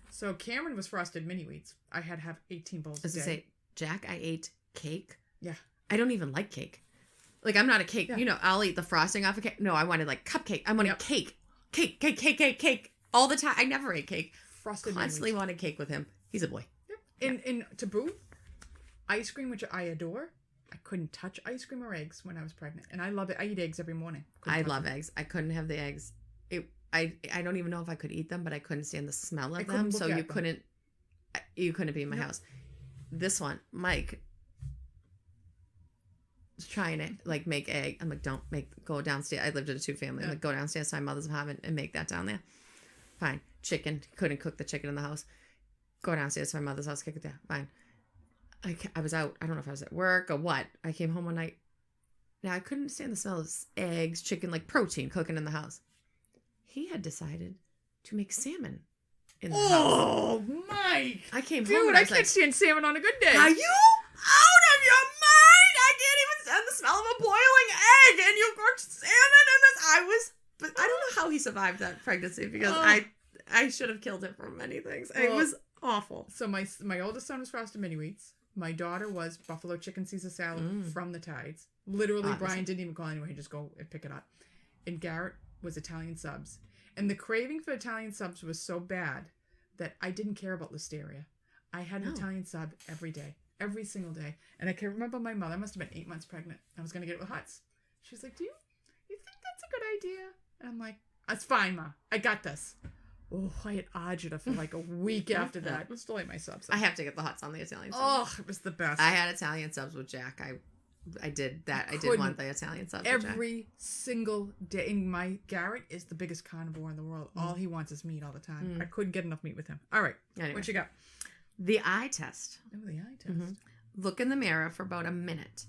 So Cameron was frosted mini wheats. I had to have 18 bowls a As day. I say, Jack, I ate cake. Yeah. I don't even like cake. Like, I'm not a cake. Yeah. You know, I'll eat the frosting off a cake. No, I wanted like cupcake. I wanted Yep. cake. Cake. All the time. I never ate cake. Frosted Constantly mini wheats. wanted cake with him. He's a boy. Yep. And to boot, ice cream, which I adore. I couldn't touch ice cream or eggs when I was pregnant. And I love it. I eat eggs every morning. Couldn't I touch love them. eggs. I couldn't have the eggs. I don't even know if I could eat them, but I couldn't stand the smell I of couldn't them. look So at you them. couldn't be in my Yep. house. This one, Mike, was trying to like make egg. I'm like, go downstairs. I lived in a 2-family. I'm Yeah. like, go downstairs to my mother's apartment and make that down there. Fine. Chicken. Couldn't cook the chicken in the house. Go downstairs to my mother's house. Cook it there. Fine. I was out. I don't know if I was at work or what. I came home one night. Now I couldn't stand the smell of eggs, chicken, like protein cooking in the house. He had decided to make salmon in the house. Oh, Mike. I came home Dude, and I I was can't like, stand salmon on a good day. are you out of your mind? I can't even stand the smell of a boiling egg, and you cooked salmon in this. But I don't know how he survived that pregnancy because I should have killed him for many things. It Well, was awful. So my oldest son was frosted mini wheats. My daughter was buffalo chicken Caesar salad from the Tides. Literally, Obviously. Brian didn't even call anyway. He just go and pick it up. And Garrett was Italian subs. And the craving for Italian subs was so bad that I didn't care about Listeria. I had an No. Italian sub every day, every single day. And I can remember my mother, I must have been 8 months pregnant. I was going to get it with Huts. She's like, do you think that's a good idea? And I'm like, that's fine, Ma. I got this. Oh, I had agita for like a week after that. I still ate my subs. I have to get the hots on the Italian subs. Oh, it was the best. I had Italian subs with Jack. I did that. I did couldn't. want the Italian subs with Jack. Every single day. And my Garrett is the biggest carnivore in the world. All he wants is meat all the time. I couldn't get enough meat with him. All right. Anyway. What you got? The eye test. Oh, the eye test. Look in the mirror for about a minute.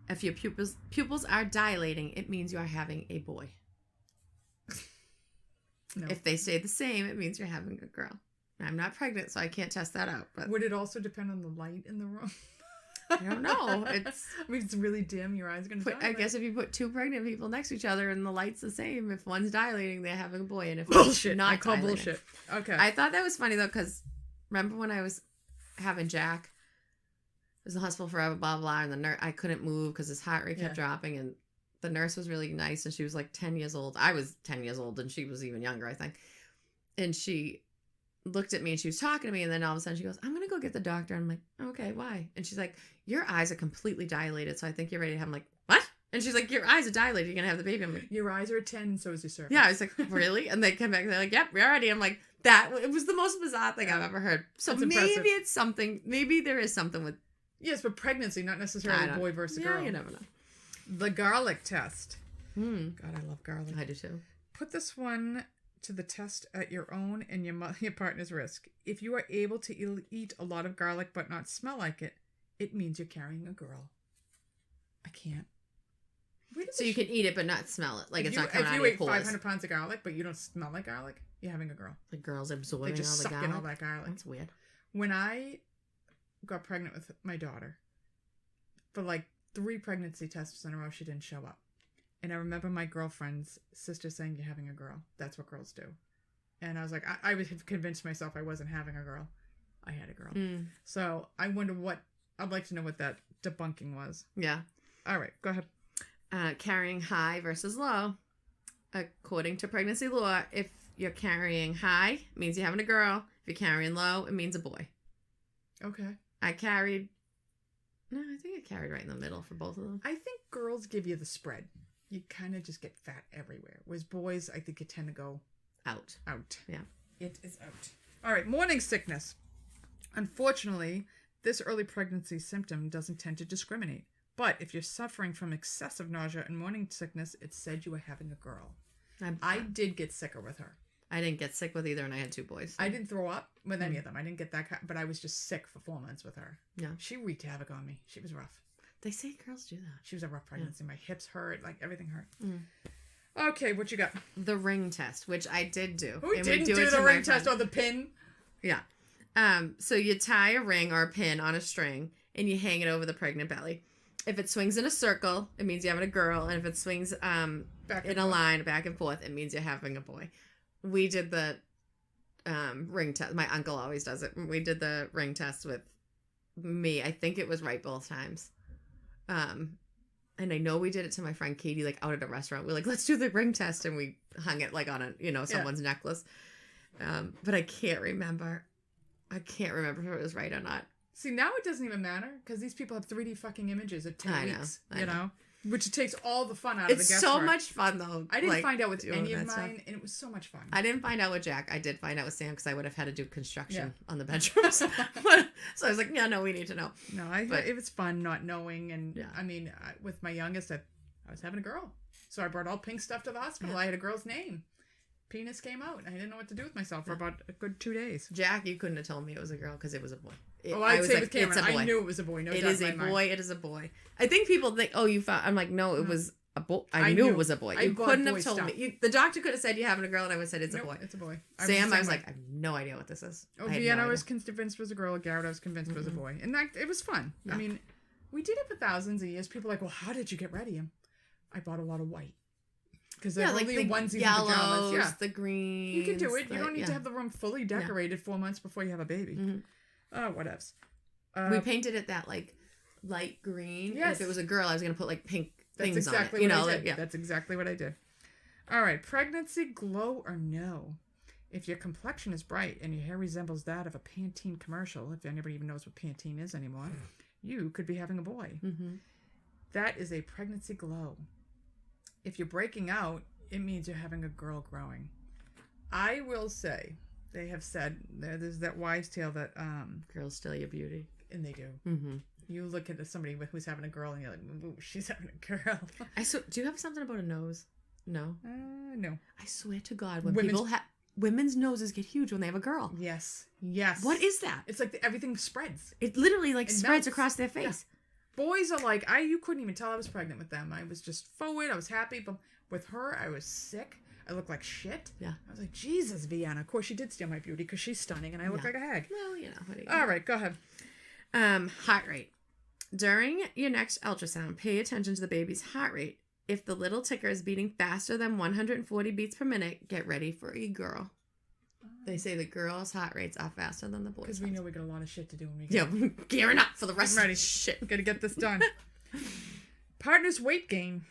If your pupils are dilating, it means you are having a boy. No. If they stay the same, it means you're having a girl. I'm not pregnant, so I can't test that out. But Would it also depend on the light in the room? I don't know. It's I mean, it's really dim. Your eyes are going to I guess if you put 2 pregnant people next to each other and the light's the same, if one's dilating, they're having a boy, and if bullshit. it's not I call dilating. bullshit. Okay. I thought that was funny though, because remember when I was having Jack? I was in the hospital forever, blah blah, and the nurse, I couldn't move because his heart rate kept dropping, and the nurse was really nice, and she was like 10 years old. I was 10 years old, and she was even younger, I think. And she looked at me, and she was talking to me, and then all of a sudden she goes, "I'm gonna go get the doctor." I'm like, "Okay, why?" And she's like, "Your eyes are completely dilated, so I think you're ready to have." I'm like, "What?" And she's like, "Your eyes are dilated. You're gonna have the baby." I'm like, Your eyes are a 10, and so is your cervix. yeah, I was like, really? And they come back and they're like, yep, we're ready. I'm like, it was the most bizarre thing I've ever heard. So That's maybe impressive. it's something, maybe there is something with, Yes, but pregnancy, not necessarily I don't- boy versus yeah, girl. you never know. The garlic test. Hmm. God, I love garlic. I do too. Put this one to the test at your own and your partner's risk. If you are able to eat a lot of garlic but not smell like it, it means you're carrying a girl. I can't. Where did So this you can eat it but not smell it. Like if it's you, not coming if out you of your ate pores. 500 pounds of garlic but you don't smell like garlic, you're having a girl. The girl's They absorbing just all the suck garlic. in all that garlic. That's weird. When I got pregnant with my daughter, for like 3 pregnancy tests in a row, she didn't show up. And I remember my girlfriend's sister saying, "You're having a girl. That's what girls do." And I was like, I was convinced myself I wasn't having a girl. I had a girl. So I wonder I'd like to know what that debunking was. Yeah. All right, go ahead. Carrying high versus low. According to pregnancy law, if you're carrying high, it means you're having a girl. If you're carrying low, it means a boy. Okay. I think I carried right in the middle for both of them. I think girls give you the spread. You kind of just get fat everywhere. Whereas boys, I think you tend to go Out. Yeah. It is out. All right, morning sickness. Unfortunately, this early pregnancy symptom doesn't tend to discriminate. But if you're suffering from excessive nausea and morning sickness, it said you were having a girl. I did get sicker with her. I didn't get sick with either, and I had 2 boys. I didn't throw up with any of them. I didn't get that, but I was just sick for 4 months with her. Yeah. She wreaked havoc on me. She was rough. They say girls do that. She was a rough pregnancy. My hips hurt. Like, everything hurt. Okay, what you got? The ring test, which I did do. Who didn't do the ring test or the pin? Yeah. So you tie a ring or a pin on a string, and you hang it over the pregnant belly. If it swings in a circle, it means you're having a girl. And if it swings in a line back and forth, it means you're having a boy. We did the ring test. My uncle always does it. We did the ring test with me. I think it was right both times. And I know we did it to my friend Katie, like out at a restaurant. We're like, let's do the ring test. And we hung it like on a, someone's necklace. But I can't remember. if it was right or not. See, now it doesn't even matter because these people have 3D fucking images at 10 weeks. I know. Which takes all the fun out of the guesswork. It's so much fun, though. I didn't find out with any of mine, stuff. and it was so much fun. I didn't find out with Jack. I did find out with Sam because I would have had to do construction on the bedrooms. So I was like, no, we need to know. No, it was fun not knowing. And I mean, with my youngest, I was having a girl. So I brought all pink stuff to the hospital. I had a girl's name. Penis came out. I didn't know what to do with myself for about a good 2 days. Jack, you couldn't have told me it was a girl because it was a boy. I'd say with Cameron, I knew it was a boy. No, it is a boy. It is a boy. I think people think, you found. I'm like, no, it was a boy. I knew it was a boy. You couldn't have told me. The doctor could have said you're having a girl, and I would have said it's a boy. It's a boy. Sam, I was like, I have no idea what this is. Vienna, I was convinced was a girl. Garrett, I was convinced was a boy, and it was fun. Yeah. I mean, we did it for thousands of years. People are like, well, how did you get ready? I bought a lot of white. Because they're only the onesies yellows, and pajamas. the greens. You can do it. You don't need to have the room fully decorated 4 months before you have a baby. Whatevs. We painted it that like light green. Yes. And if it was a girl, I was gonna put like pink things exactly on it. What I did. That's exactly what I did. All right. Pregnancy glow or no? If your complexion is bright and your hair resembles that of a Pantene commercial, if anybody even knows what Pantene is anymore, you could be having a boy. That is a pregnancy glow. If you're breaking out, it means you're having a girl growing. I will say, they have said, there's that wives' tale that... girls still your beauty. And they do. You look at somebody who's having a girl and you're like, ooh, she's having a girl. Do you have something about a nose? No? No. I swear to God, when women's noses get huge when they have a girl. Yes. What is that? It's like everything spreads. It literally spreads melts across their face. Yeah. Boys are like, you couldn't even tell I was pregnant with them. I was just forward. I was happy. But with her, I was sick. I looked like shit. Yeah. I was like, Jesus, Vienna. Of course, she did steal my beauty because she's stunning and I look like a hag. Well, All right, go ahead. Heart rate. During your next ultrasound, pay attention to the baby's heart rate. If the little ticker is beating faster than 140 beats per minute, get ready for a girl. They say the girls' heart rates are faster than the boys'. Because we know we got a lot of shit to do when we get we're gearing up for the rest of the shit. Gotta get this done. Partner's weight gain.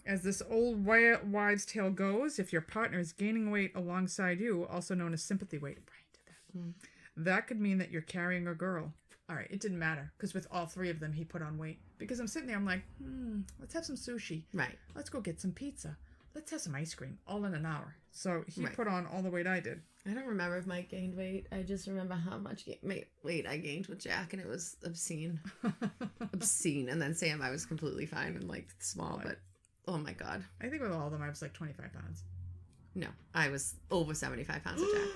As this old wives' tale goes, if your partner is gaining weight alongside you, also known as sympathy weight, Brian did that. That could mean that you're carrying a girl. All right, it didn't matter because with all 3 of them, he put on weight. Because I'm sitting there, I'm like, let's have some sushi. Right. Let's go get some pizza. Let's have some ice cream. All in an hour. So he put on all the weight I did. I don't remember if Mike gained weight. I just remember how much weight I gained with Jack, and it was obscene. Obscene. And then Sam, I was completely fine and small, but oh my God. I think with all of them, I was like 25 pounds. No, I was over 75 pounds with Jack.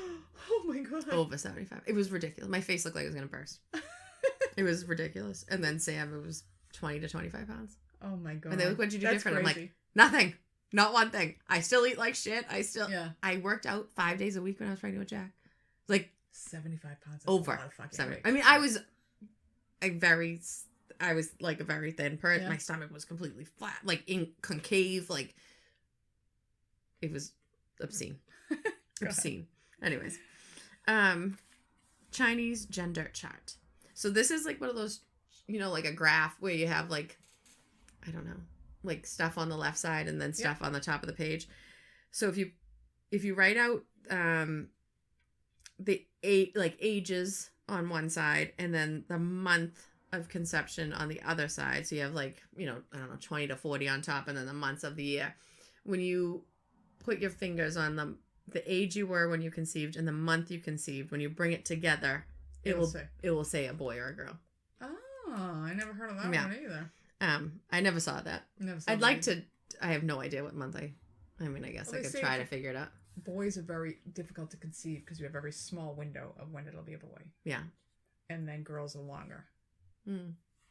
Oh my God. Over 75. It was ridiculous. My face looked like it was going to burst. It was ridiculous. And then Sam, it was 20 to 25 pounds. Oh my God. And they look, what'd you do different? Crazy. I'm like, nothing. Not one thing. I still eat like shit. I worked out 5 days a week when I was pregnant with Jack. 75 pounds. Over. A lot of fucking weight. I mean, I was I was like a very thin person. Yeah. My stomach was completely flat, like in concave, like it was obscene. Obscene. Anyways, Chinese gender chart. So this is like one of those, like a graph where you have like, I don't know, like stuff on the left side and then stuff on the top of the page. So if you write out the ages on one side and then the month of conception on the other side, so you have like, I don't know, 20 to 40 on top and then the months of the year. When you put your fingers on the age you were when you conceived and the month you conceived, when you bring it together, it will say a boy or a girl. Oh, I never heard of that one either. I never saw that. I'd like to. I have no idea what month I guess I could try to figure it out. Boys are very difficult to conceive because you have a very small window of when it'll be a boy. Yeah. And then girls are longer.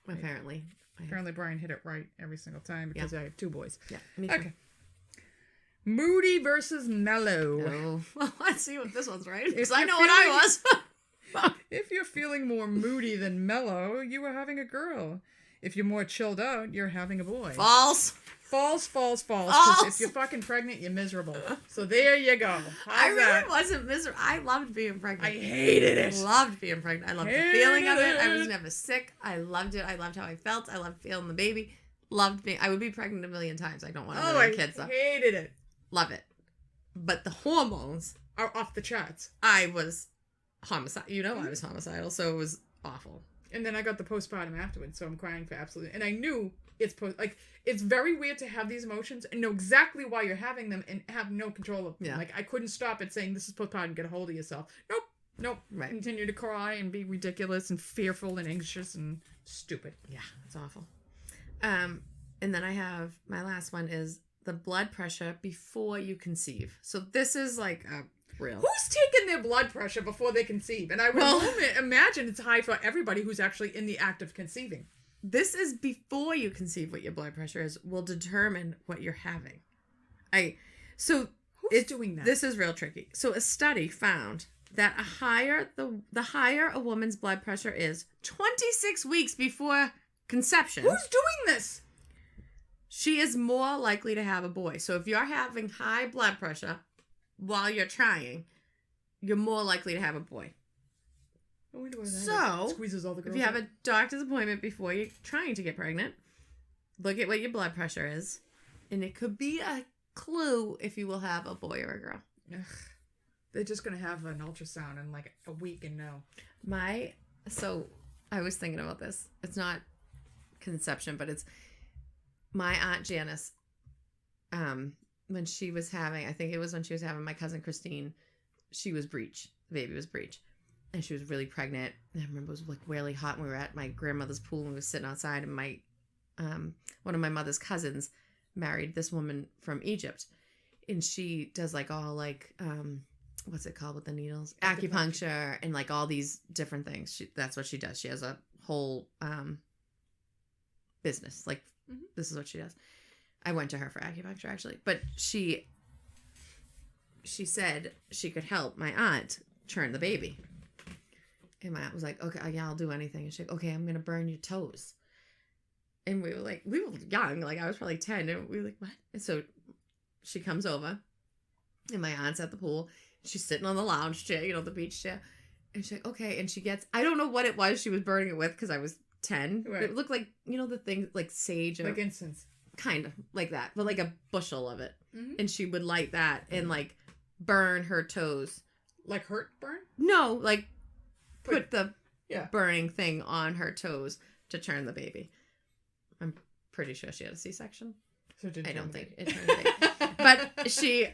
Apparently. Apparently Brian hit it right every single time because I have 2 boys. Yeah, me too. Okay. Moody versus mellow. Oh. Well, let's see what this one's right. Because I know what I was. If you're feeling more moody than mellow, you are having a girl. If you're more chilled out, you're having a boy. False. False. Because if you're fucking pregnant, you're miserable. So there you go. I really wasn't miserable. I loved being pregnant. I hated it. Loved being pregnant. I loved the feeling of it. I was never sick. I loved it. I loved how I felt. I loved feeling the baby. Loved being. I would be pregnant a million times. I don't want to have kids though. I hated it. Love it. But the hormones are off the charts. I was homicidal. I was homicidal, so it was awful. And then I got the postpartum afterwards, so I'm crying for absolutely. And I knew it's very weird to have these emotions and know exactly why you're having them and have no control of them. Yeah. Like I couldn't stop it saying this is postpartum, get a hold of yourself. Nope. Right. Continue to cry and be ridiculous and fearful and anxious and stupid. Yeah, it's awful. And then I have my last one is the blood pressure before you conceive. So this is like a real. Who's taking their blood pressure before they conceive? And I would imagine it's high for everybody who's actually in the act of conceiving. This is before you conceive. What your blood pressure is will determine what you're having. Who's doing that? This is real tricky. So a study found that the higher a woman's blood pressure is 26 weeks before conception. Who's doing this? She is more likely to have a boy. So if you're having high blood pressure while you're trying, you're more likely to have a boy. I wonder why that so, squeezes all the girls if you have a doctor's appointment before you're trying to get pregnant, look at what your blood pressure is. And it could be a clue if you will have a boy or a girl. Ugh. They're just going to have an ultrasound in like a week and know. So I was thinking about this. It's not conception, but it's my Aunt Janice, when she was having, I think it was when she was having my cousin Christine, she was breech. The baby was breech. And she was really pregnant. And I remember it was like really hot when we were at my grandmother's pool and we were sitting outside and my, one of my mother's cousins married this woman from Egypt. And she does like all like, what's it called with the needles? Acupuncture and like all these different things. That's what she does. She has a whole business. Like, this is what she does. I went to her for acupuncture actually, but she said she could help my aunt turn the baby. And my aunt was like, okay, yeah, I'll do anything. And she's like, okay, I'm going to burn your toes. And we were young, like I was probably 10. And we were like, what? And so she comes over and my aunt's at the pool. She's sitting on the lounge chair, the beach chair. And she's like, okay. And she gets, I don't know what it was she was burning it with because I was 10. Right. It looked like, the thing like sage. Like incense. Kind of like that, but like a bushel of it. Mm-hmm. And she would light that and like burn her toes. Like hurt burn? No, like put the burning thing on her toes to turn the baby. I'm pretty sure she had a C-section. So I don't think it turned the baby. But she,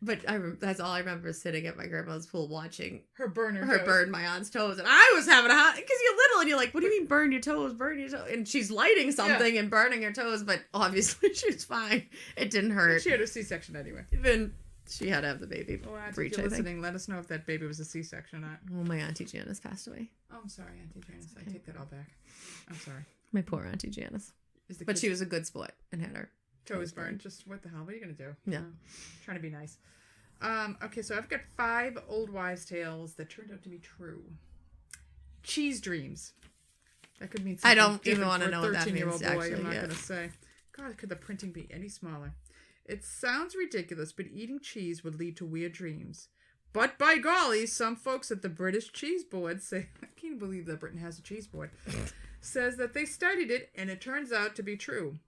that's all I remember is sitting at my grandma's pool watching her burn my aunt's toes. And I was having a hot, because you're little and you're like, what do you mean burn your toes? And she's lighting something and burning her toes, but obviously she was fine. It didn't hurt. She had a C-section anyway. Then she had to have the baby. Oh, Auntie, if you're listening, let us know if that baby was a C-section or not. Oh, my Auntie Janice passed away. Oh, I'm sorry, Auntie Janice. Okay. I take that all back. I'm sorry. My poor Auntie Janice. But she was a good sport and had her toes burned. Just what the hell? What are you going to do? Yeah. Trying to be nice. Okay, so I've got 5 old wives' tales that turned out to be true. Cheese dreams. That could mean I something don't even different want to for a know what that 13-year-old means, boy. actually. I'm not Yeah. going to say. God, could the printing be any smaller? It sounds ridiculous, but eating cheese would lead to weird dreams. But by golly, some folks at the British Cheese Board say, I can't believe that Britain has a cheese board, says that they studied it and it turns out to be true.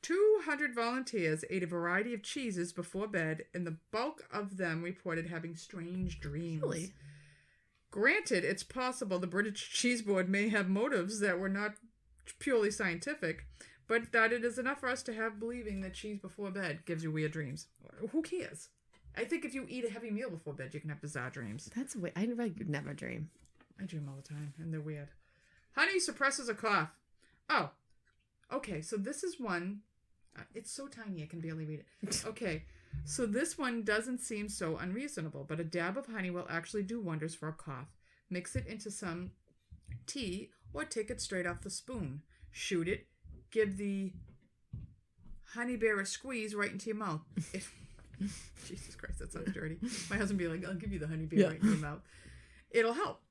200 volunteers ate a variety of cheeses before bed, and the bulk of them reported having strange dreams. Really? Granted, it's possible the British Cheese Board may have motives that were not purely scientific, but that it is enough for us to have believing that cheese before bed gives you weird dreams. Who cares? I think if you eat a heavy meal before bed, you can have bizarre dreams. That's weird. I never dream. I dream all the time, and they're weird. Honey suppresses a cough. Oh, okay, so this is one. It's so tiny I can barely read it. Okay, so this one doesn't seem so unreasonable, but a dab of honey will actually do wonders for a cough. Mix it into some tea or take it straight off the spoon. Shoot it. Give the honey bear a squeeze right into your mouth. Jesus Christ, that sounds dirty. My husband would be like, I'll give you the honey bear right in your mouth. It'll help.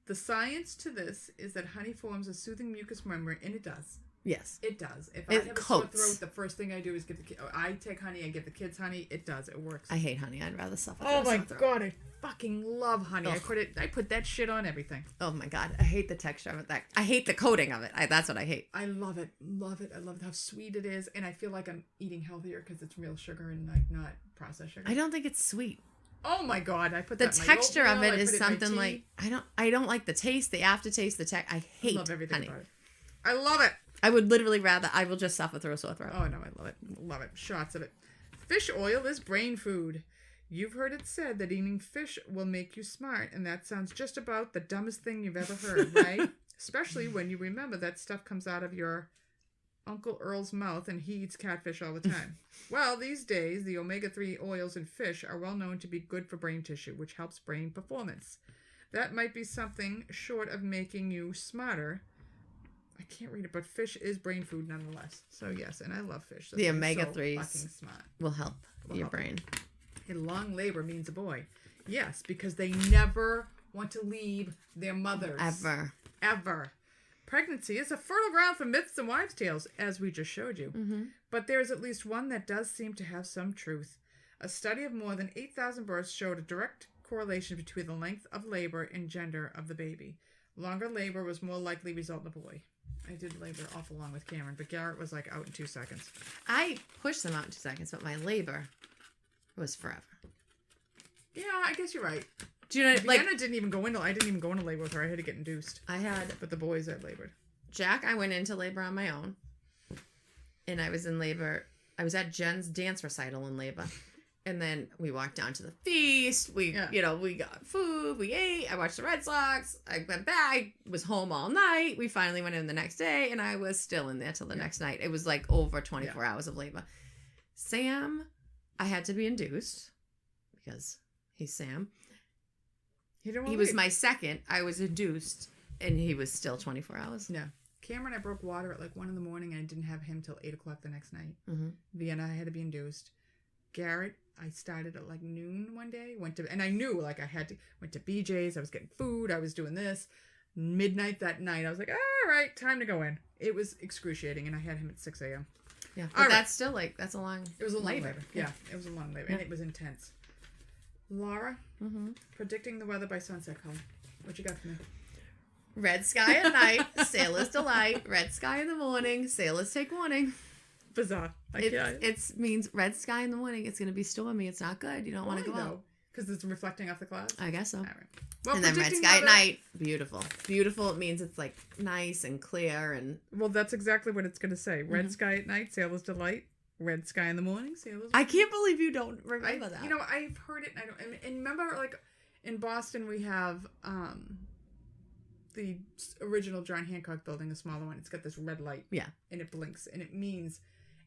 The science to this is that honey forms a soothing mucous membrane, and it does. Yes. It does. If It I have a sore coats. throat, the first thing I do is give the kid. I take honey and give the kids honey. It does. It works. I hate honey. I'd rather suffer. Oh through a my sore throat. god, I fucking love honey. Ugh. I put that shit on everything. Oh my god, I hate the texture of it. I hate the coating of it. That's what I hate. I love it. Love it. I love how sweet it is, and I feel like I'm eating healthier because it's real sugar and like not processed sugar. I don't think it's sweet. Oh my god, I put The that in my texture of oatmeal, it I is put in my something tea. like I don't like the taste, the aftertaste, I hate I love everything honey. about it. I love it. I would literally rather I will just suffer through a sore throat. Oh no, I love it. Love it. Shots of it. Fish oil is brain food. You've heard it said that eating fish will make you smart, and that sounds just about the dumbest thing you've ever heard, right? Especially when you remember that stuff comes out of your Uncle Earl's mouth and he eats catfish all the time. Well, these days, the omega-3 oils in fish are well known to be good for brain tissue, which helps brain performance. That might be something short of making you smarter. I can't read it, but fish is brain food nonetheless. So yes, and I love fish. The That's omega-3s so fucking smart. Will help Will your help. brain. And long labor means a boy. Yes, because they never want to leave their mothers. Ever. Pregnancy is a fertile ground for myths and wives' tales, as we just showed you. Mm-hmm. But there is at least one that does seem to have some truth. A study of more than 8,000 births showed a direct correlation between the length of labor and gender of the baby. Longer labor was more likely to result in a boy. I did labor awful long with Cameron, but Garrett was like out in 2 seconds. I pushed them out in 2 seconds, but my labor was forever. Yeah, I guess you're right. Do you know, like, Vienna didn't even go into. I didn't even go into labor with her. I had to get induced. I had But the boys had labored. Jack, I went into labor on my own. And I was in labor. I was at Jen's dance recital in labor. And then we walked down to the feast. We got food. We ate. I watched the Red Sox. I went back. I was home all night. We finally went in the next day. And I was still in there till the next night. It was like over 24 hours of labor. Sam, I had to be induced. Because he's Sam. He was my second. I was induced, and he was still 24 hours. Yeah. Cameron, I broke water at like 1 in the morning, and I didn't have him till 8 o'clock the next night. Mm-hmm. Vienna, I had to be induced. Garrett, I started at like noon one day. And I knew like went to BJ's. I was getting food. I was doing this. Midnight that night, I was like, all right, time to go in. It was excruciating, and I had him at 6 a.m. Yeah, but that's still like that's a long. It was a long labor. labor. Yeah, it was a long labor, and it was intense. Laura, predicting the weather by sunset color. What you got for me? Red sky at night, sailor's delight. Red sky in the morning, sailors take warning. Bizarre. It means red sky in the morning. It's going to be stormy. It's not good. You don't want to go out. Because it's reflecting off the clouds? I guess so. All right. Well, and then red predicting sky weather- at night, beautiful. Beautiful, it means it's like nice and clear and... Well, that's exactly what it's going to say. Red sky at night, sailor's delight. Red sky in the morning, sailor's... I can't believe you don't remember that. You know, I've heard it. And remember, like, in Boston, we have the original John Hancock building, the smaller one. It's got this red light. Yeah. And it blinks. And it means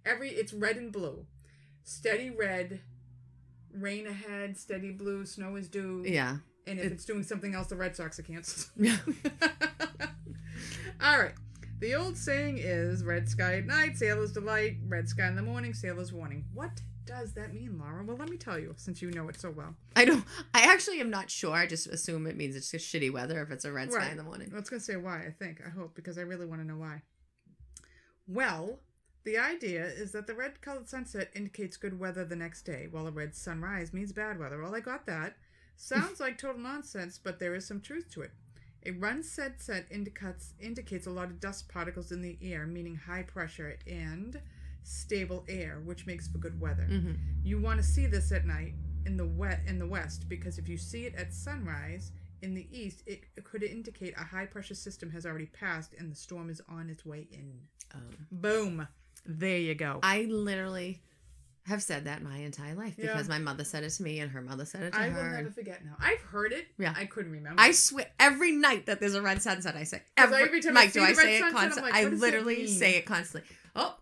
it's red and blue. Steady red, rain ahead, steady blue, snow is due. Yeah. And if it's doing something else, the Red Sox are canceled. Yeah. All right. The old saying is, red sky at night, sailor's delight. Red sky in the morning, sailor's warning. What does that mean, Laura? Well, let me tell you, since you know it so well. I actually am not sure. I just assume it means it's just shitty weather if it's a red sky in the morning. I was going to say why, I hope, because I really want to know why. Well, the idea is that the red-colored sunset indicates good weather the next day, while a red sunrise means bad weather. Well, I got that. Sounds like total nonsense, but there is some truth to it. A run sunset indicates a lot of dust particles in the air, meaning high pressure and stable air, which makes for good weather. Mm-hmm. You want to see this at night in the west, because if you see it at sunrise in the east, it could indicate a high pressure system has already passed and the storm is on its way in. Boom. There you go. I literally have said that my entire life because my mother said it to me and her mother said it to her. I will never forget now. I've heard it. Yeah. I couldn't remember. I swear every night that there's a red sunset, I say every time Mike, I see do I the red say it sunset, I'm constantly? like, I what does literally that mean? say it constantly. Oh,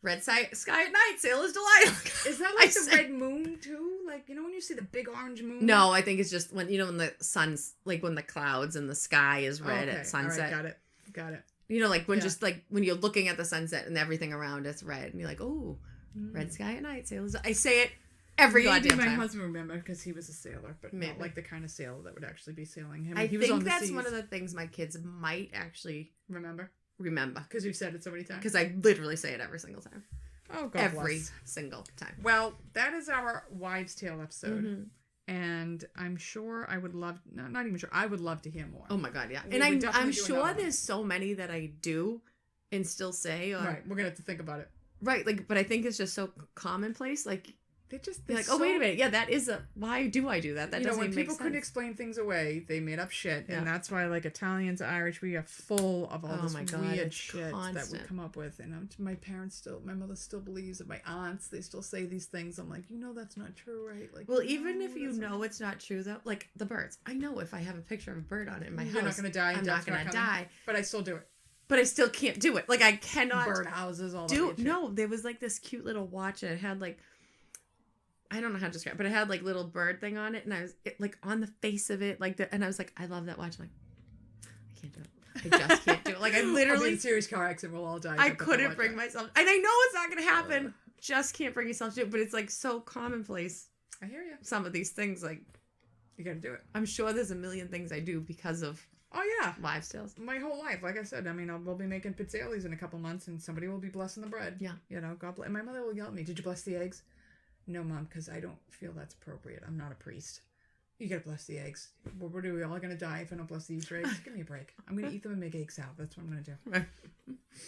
red sky at night, sailor's delight. Is that like the red moon too? Like, you know when you see the big orange moon? No, I think it's just when when the sun's like when the clouds and the sky is red at sunset. All right, got it. You know, like when just like when you're looking at the sunset and everything around it's red, and you're like, oh, red sky at night, sailor's. I say it every goddamn my time. husband remember because he was a sailor, but not like the kind of sailor that would actually be sailing him. I he was think on the that's seas. one of the things my kids might actually remember because you've said it so many times. Because I literally say it every single time. Oh, God every bless. Single time. Well, that is our Wives' Tale episode. And I'm sure I would love, no, not even sure, I would love to hear more. Oh my God, yeah. We And would definitely I'm do sure another one. there's so many that I do and still say. Right, we're going to have to think about it. Right, like, but I think it's just so commonplace. Like, They're like, oh, wait a minute. Yeah, that is why do I do that? That doesn't when even make people sense. couldn't explain things away, they made up shit. Yeah. And that's why, like, Italians, Irish, we are full of all this weird it's shit constant. that we come up with. And my mother still believes it. My aunts, they still say these things. I'm like, that's not true, right? Like, Well, even if you know it's not true, though, like the birds. I know if I have a picture of a bird on it in my house, you're not going to die. I'm not going to die. But I still do it. But I still can't do it. Like, I cannot Bird houses, all do. that shit. No, there was like this cute little watch, and it had like, I don't know how to describe it, but it had like little bird thing on it, and I was like on the face of it, like and I was like, I love that watch. I'm like, I can't do it. I just can't do it. Like, I literally in a serious car accident, we'll all die. I couldn't bring myself, and I know it's not gonna happen. Just can't bring yourself to do it. But it's like so commonplace. I hear you. Some of these things, like, you got to do it. I'm sure there's a million things I do because of wives' tales. My whole life, like I said, I mean, we'll be making pizzelles in a couple months, and somebody will be blessing the bread. Yeah, God bless. And my mother will yell at me, "Did you bless the eggs?" No, Mom, because I don't feel that's appropriate. I'm not a priest. You gotta bless the eggs. What are we all gonna die if I don't bless the Easter eggs? Give me a break. I'm gonna eat them and make egg salad. That's what I'm gonna do.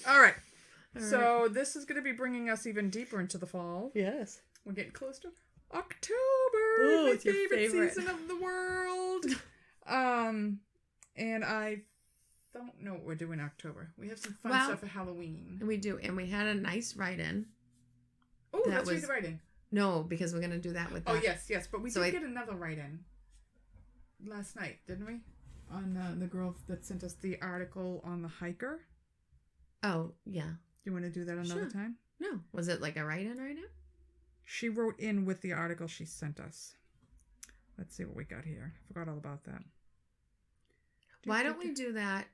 All right. So this is gonna be bringing us even deeper into the fall. Yes. We're getting close to October, my it's your favorite season of the world. And I don't know what we're doing in October. We have some fun stuff for Halloween. We do, and we had a nice write-in. Oh, let's read the write-in. No, because we're gonna do that with. Oh yes, but we did get another write-in last night, didn't we? On the girl that sent us the article on the hiker. Oh yeah. You want to do that another time? No. Was it like a write-in right now? She wrote in with the article she sent us. Let's see what we got here. I forgot all about that. Why don't we do that?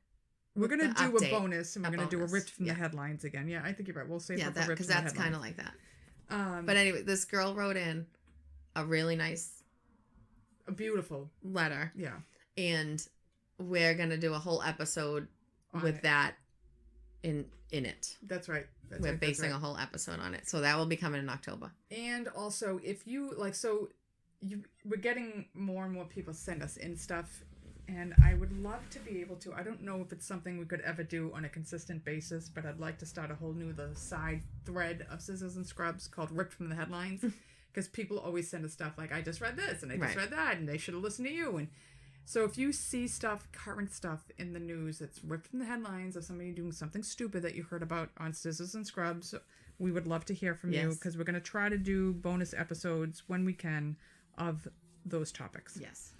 We're going to do a bonus, and we're going to do a ripped from the headlines again. Yeah, I think you're right. We'll save it for ripped from the headlines. because that's kind of like that. But anyway, this girl wrote in a really nice, a beautiful letter. Yeah. And we're going to do a whole episode with that in it. That's right. We're basing a whole episode on it. So that will be coming in October. And also, if you, we're getting more and more people send us in stuff. And I would love to be able to, I don't know if it's something we could ever do on a consistent basis, but I'd like to start a whole new side thread of Scissors and Scrubs called Ripped from the Headlines. Because people always send us stuff like, I just read this and I just read that and they should have listened to you. And so if you see current stuff in the news that's ripped from the headlines of somebody doing something stupid that you heard about on Scissors and Scrubs, we would love to hear from you because we're going to try to do bonus episodes when we can of those topics. Yes.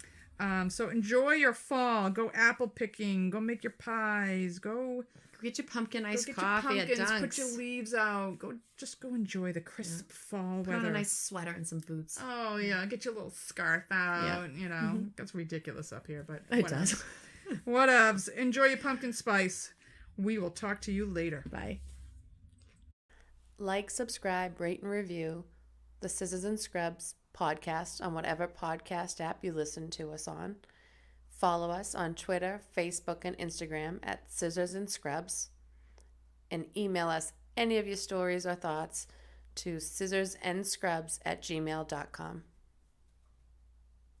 So enjoy your fall. Go apple picking. Go make your pies. Go get your pumpkin iced coffee at Dunk's. Put your leaves out. Go enjoy the crisp fall weather. Put on a nice sweater and some boots. Oh yeah, get your little scarf out. Yeah. That's ridiculous up here, but it does. Whatevs. Enjoy your pumpkin spice. We will talk to you later. Bye. Like, subscribe, rate, and review. the Scissors and Scrubs podcast on whatever podcast app you listen to us on. Follow us on Twitter, Facebook, and Instagram at Scissors and Scrubs. And email us any of your stories or thoughts to scissorsnscrubs@gmail.com.